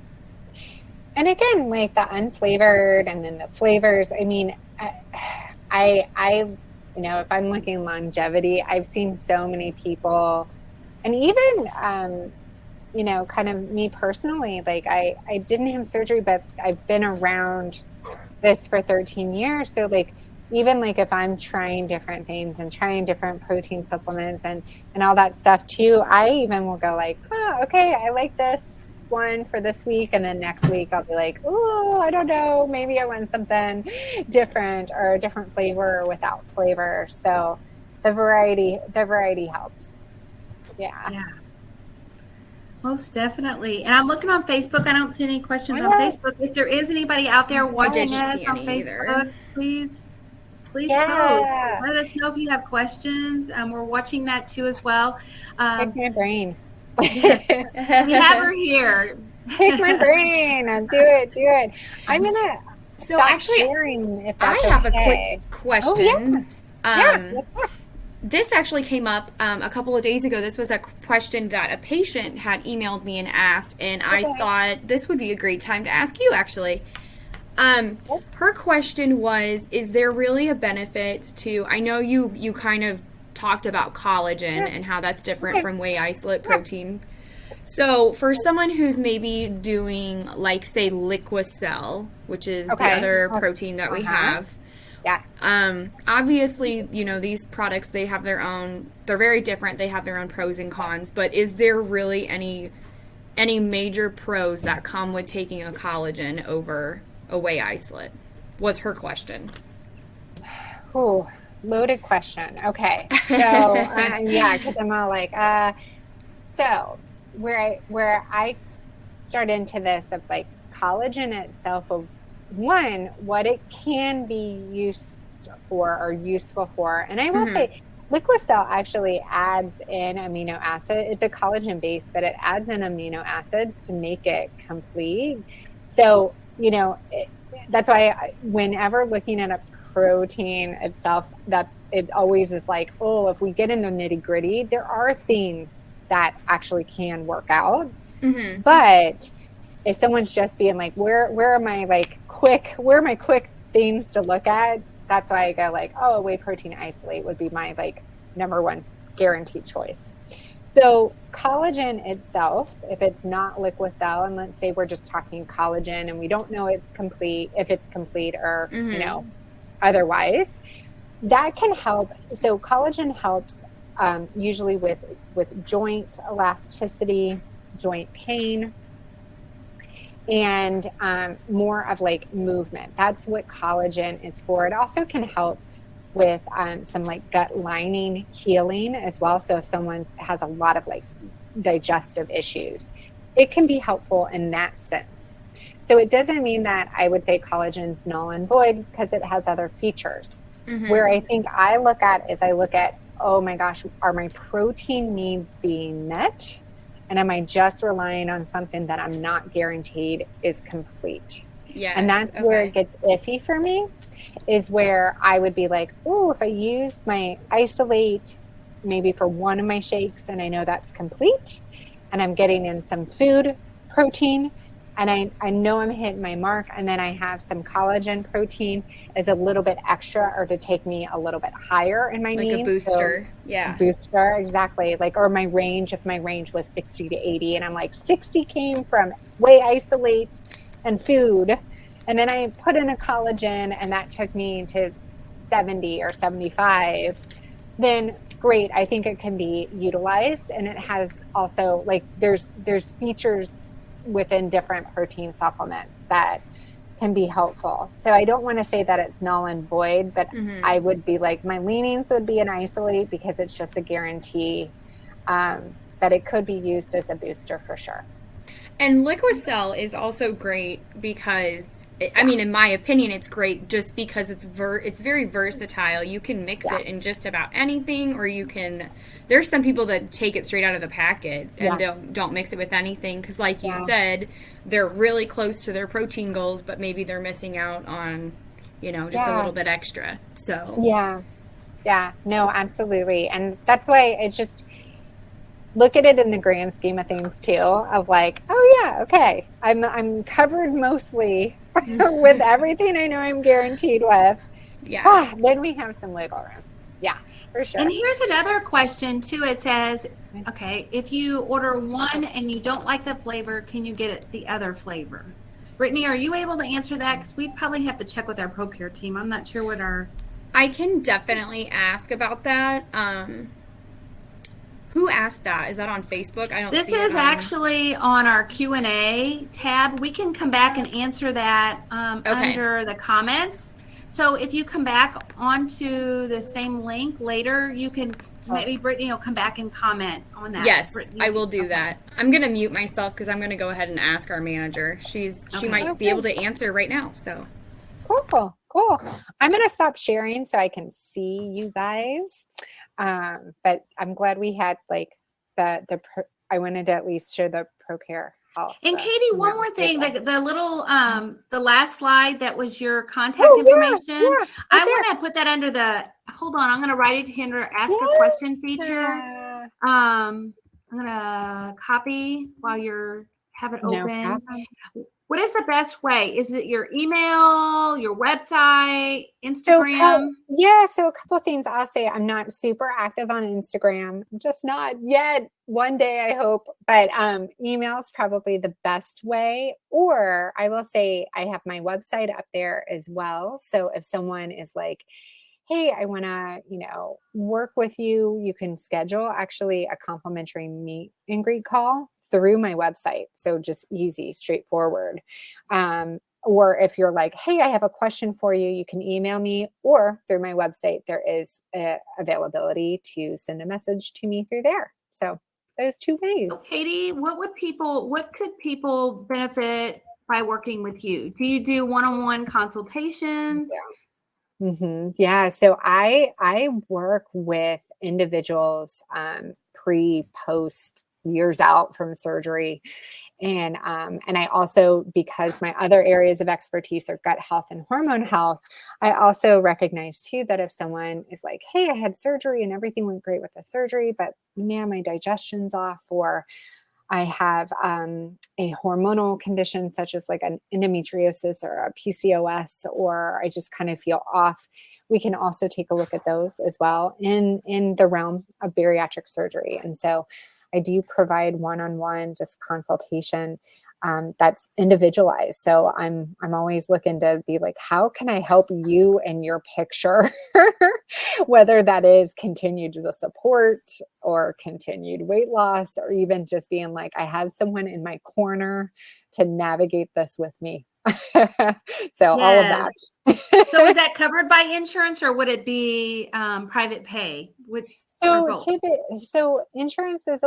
C: And again, like the unflavored and then the flavors, I mean, I you know, if I'm looking longevity, I've seen so many people, and even, you know, kind of me personally, like I didn't have surgery, but I've been around this for 13 years. So like, even like if I'm trying different things and trying different protein supplements and all that stuff too, I even will go like, oh, okay, I like this one for this week. And then next week I'll be like, oh, I don't know, maybe I want something different or a different flavor or without flavor. So the variety helps. Yeah.
A: Most definitely. And I'm looking on Facebook. I don't see any questions on Facebook. If there is anybody out there watching us on Facebook, please post. Let us know if you have questions. We're watching that too as well.
C: Pick my brain.
A: Yes, we have her here.
C: Pick my brain. Do it. I'm gonna.
B: So actually,
C: sharing if that's
B: I have
C: okay.
B: a quick question.
C: Yeah.
B: This actually came up a couple of days ago. This was a question that a patient had emailed me and asked, and I thought this would be a great time to ask you, actually. Her question was, is there really a benefit to, I know you kind of talked about collagen and how that's different from whey isolate protein. So for someone who's maybe doing, like, say, LiquaCel, which is the other protein that we have, obviously, you know, these products, they have their own, they're very different, they have their own pros and cons, but is there really any major pros that come with taking a collagen over a whey isolate? Was her question.
C: Oh, loaded question. Okay. So, because I'm all like, so where I start into this of like collagen itself one, what it can be used for or useful for. And I will say, LiquaCel actually adds in amino acid. It's a collagen base, but it adds in amino acids to make it complete. So, that's why whenever looking at a protein itself, that it always is like, oh, if we get in the nitty gritty, there are things that actually can work out. But if someone's just being like, where are my quick things to look at? That's why I go like, oh, whey protein isolate would be my like number one guaranteed choice. So collagen itself, if it's not LiquaCel, and let's say we're just talking collagen and we don't know if it's complete or, otherwise, that can help. So collagen helps usually with joint elasticity, joint pain, and more of like movement. That's what collagen is for. It also can help with some like gut lining healing as well. So if someone has a lot of like digestive issues, it can be helpful in that sense. So it doesn't mean that I would say collagen's null and void, because it has other features. Where I think I look at, oh my gosh, are my protein needs being met? And am I just relying on something that I'm not guaranteed is complete? Yes. And that's where it gets iffy for me, is where I would be like, oh, if I use my isolate maybe for one of my shakes and I know that's complete, and I'm getting in some food protein, and I know I'm hitting my mark, and then I have some collagen protein as a little bit extra, or to take me a little bit higher in my needs.
B: Like a booster. So,
C: booster, exactly. Like, or my range, if my range was 60 to 80, and I'm like, 60 came from whey isolate and food, and then I put in a collagen and that took me to 70 or 75, then great. I think it can be utilized. And it has also, like, there's features within different protein supplements that can be helpful. So I don't want to say that it's null and void, but I would be like, my leanings would be an isolate because it's just a guarantee. But it could be used as a booster for sure.
B: And LiquaCel is also great because, I mean, in my opinion, it's great just because it's very versatile. You can mix it in just about anything, or you can. There's some people that take it straight out of the packet and don't mix it with anything because, like you said, they're really close to their protein goals, but maybe they're missing out on, just a little bit extra. So
C: no, absolutely, and that's why it's just. Look at it in the grand scheme of things too, of like, oh yeah, okay, I'm covered mostly with everything I know I'm guaranteed with. Then we have some wiggle room. Yeah, for sure.
A: And here's another question too. It says, okay, if you order one and you don't like the flavor, can you get the other flavor? Brittany, are you able to answer that? Because we'd probably have to check with our ProCare team. I'm not sure what our...
B: I can definitely ask about that. Who asked that? Is that on Facebook? I don't see it.
A: This is actually on our Q&A tab. We can come back and answer that under the comments. So if you come back onto the same link later, you can, maybe Brittany will come back and comment on that.
B: Yes,
A: Brittany,
B: I will do that. I'm going to mute myself because I'm going to go ahead and ask our manager. She might be able to answer right now. So
C: Cool. I'm going to stop sharing so I can see you guys. But I'm glad we had like I wanted to at least share the ProCare health.
A: And Katie, one more thing, the little, the last slide that was your contact information. I want to put that under hold on, I'm going to write it here, ask a question feature. I'm going to copy while you have it open. What is the best way? Is it your email, your website, Instagram?
C: So a couple of things I'll say. I'm not super active on Instagram. I'm just not yet. One day, I hope. But email is probably the best way. Or I will say I have my website up there as well. So if someone is like, hey, I want to, work with you, you can schedule actually a complimentary meet and greet call through my website. So just easy, straightforward. Or if you're like, hey, I have a question for you, you can email me, or through my website, there is availability to send a message to me through there. So those two ways.
A: So Katie, what could people benefit by working with you? Do you do one-on-one consultations?
C: Yeah. So I work with individuals pre, post, years out from surgery. And I also, because my other areas of expertise are gut health and hormone health, I also recognize too that if someone is like, hey, I had surgery and everything went great with the surgery, but man, my digestion's off, or I have a hormonal condition such as like an endometriosis or a PCOS, or I just kind of feel off. We can also take a look at those as well in the realm of bariatric surgery. And so I do provide one-on-one just consultation that's individualized. So I'm always looking to be like, how can I help you in your picture? Whether that is continued support or continued weight loss, or even just being like, I have someone in my corner to navigate this with me. So all of that.
A: So is that covered by insurance, or would it be private pay?
C: So insurance is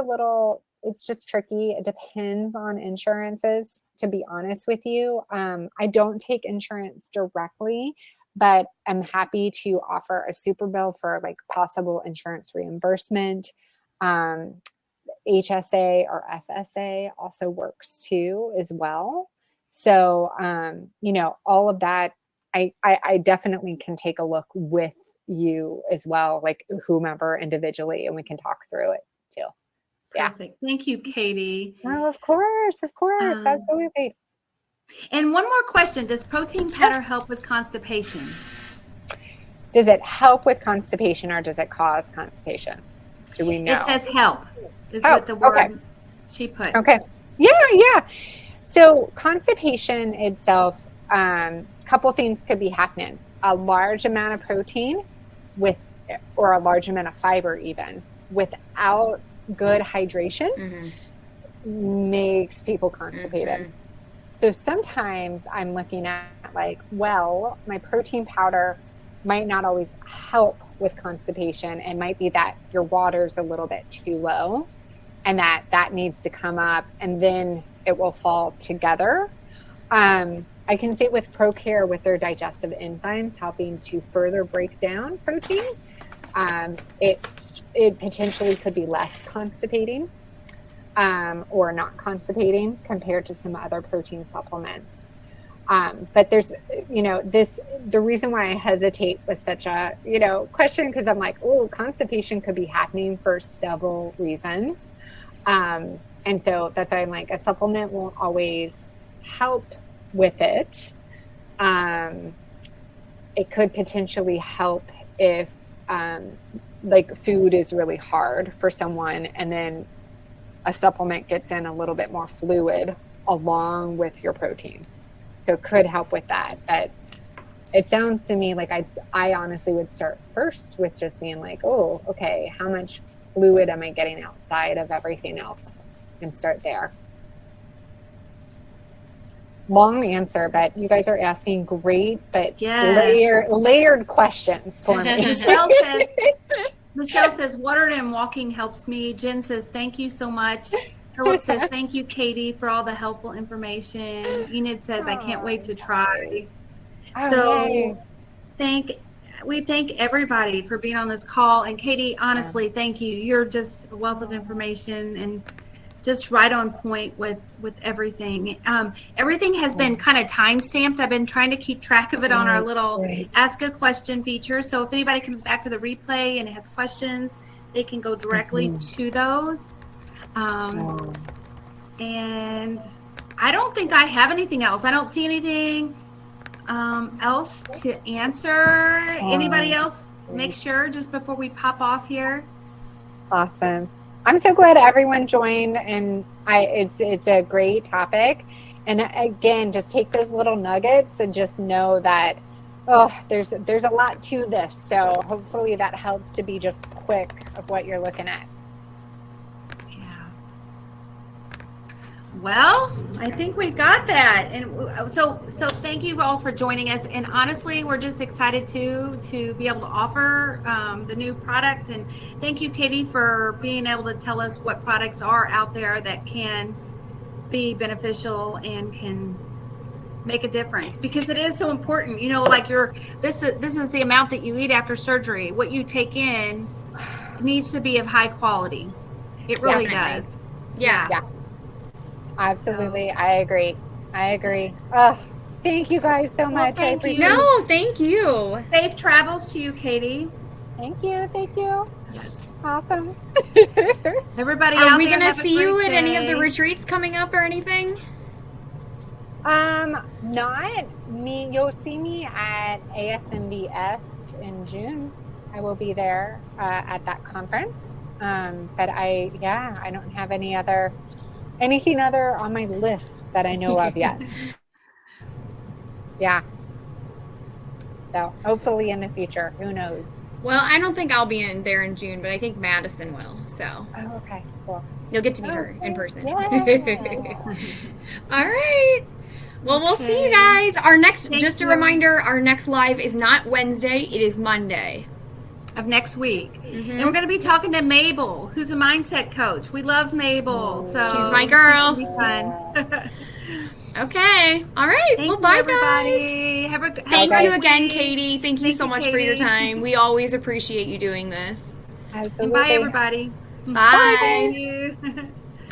C: it's just tricky. It depends on insurances, to be honest with you. I don't take insurance directly, but I'm happy to offer a super bill for like possible insurance reimbursement. HSA or FSA also works too as well. So, all of that, I definitely can take a look with you as well, like whomever individually, and we can talk through it too.
A: Perfect. Yeah. Thank you, Katie.
C: Oh, of course. Absolutely.
A: And one more question. Does protein powder help with constipation?
C: Does it help with constipation or does it cause constipation? Do we know?
A: It says help is what the word she put.
C: Okay. Yeah. So constipation itself, couple things could be happening. A large amount of protein or a large amount of fiber even without good hydration makes people constipated. So sometimes I'm looking at like, well, my protein powder might not always help with constipation. It might be that your water's a little bit too low and that needs to come up, and then it will fall together. I can see it with ProCare with their digestive enzymes helping to further break down protein. It potentially could be less constipating or not constipating compared to some other protein supplements. But there's, the reason why I hesitate with such a, question, because I'm like, oh, constipation could be happening for several reasons. And so that's why I'm like, a supplement won't always help with it. It could potentially help if like food is really hard for someone, and then a supplement gets in a little bit more fluid along with your protein. So it could help with that. But it sounds to me like I honestly would start first with just being like, oh, okay, how much fluid am I getting outside of everything else? And start there. Long answer, but you guys are asking great, but layered questions for me.
A: Michelle says, watered and walking helps me. Jen says, thank you so much. Philip says, thank you, Katie, for all the helpful information. Enid says, I can't wait to try. We thank everybody for being on this call. And Katie, honestly, thank you. You're just a wealth of information and just right on point with everything. Everything has been kind of time stamped. I've been trying to keep track of it on our little ask a question feature. So if anybody comes back to the replay and has questions, they can go directly to those. And I don't think I have anything else. I don't see anything else to answer. Anybody else? Make sure just before we pop off here.
C: Awesome. I'm so glad everyone joined, and it's a great topic. And again, just take those little nuggets and just know that there's a lot to this. So hopefully that helps to be just quick of what you're looking at.
A: Yeah. Well, I think we got that. And so thank you all for joining us. And honestly, we're just excited to be able to offer the new product. And thank you, Katie, for being able to tell us what products are out there that can be beneficial and can make a difference, because it is so important. You know, like this is the amount that you eat after surgery. What you take in needs to be of high quality. It really does.
B: Yeah.
C: Absolutely. I agree. Oh, thank you guys so much. I appreciate it.
B: No, thank you.
A: Safe travels to you, Katie.
C: Thank you.
A: Yes.
C: Awesome.
A: Everybody,
B: Are
A: out
B: we
A: there,
B: gonna
A: have a
B: see you
A: great
B: at any of the
A: day.
B: retreats coming up or anything?
C: Not me. You'll see me at ASMBS in June. I will be there at that conference. But I don't have anything other on my list that I know of yet. Yeah. So hopefully in the future, who knows?
B: Well, I don't think I'll be in there in June, but I think Madison will. So
C: Oh, okay. Cool.
B: you'll get to meet her in person.
C: Yeah.
B: All right. Well, we'll see you guys. Just a reminder, our next live is not Wednesday, it is Monday.
A: Of next week. And we're going to be talking to Mabel, who's a mindset coach. We love Mabel. So
B: She's my girl.
A: She's gonna be fun.
B: Okay. All right.
A: Thank
B: well,
A: you,
B: bye,
A: everybody.
B: guys. Thank you again,
A: week.
B: Katie. Thank you so much for your time. We always appreciate you doing this.
C: Absolutely.
A: And bye, everybody.
B: Bye.
A: Thank you.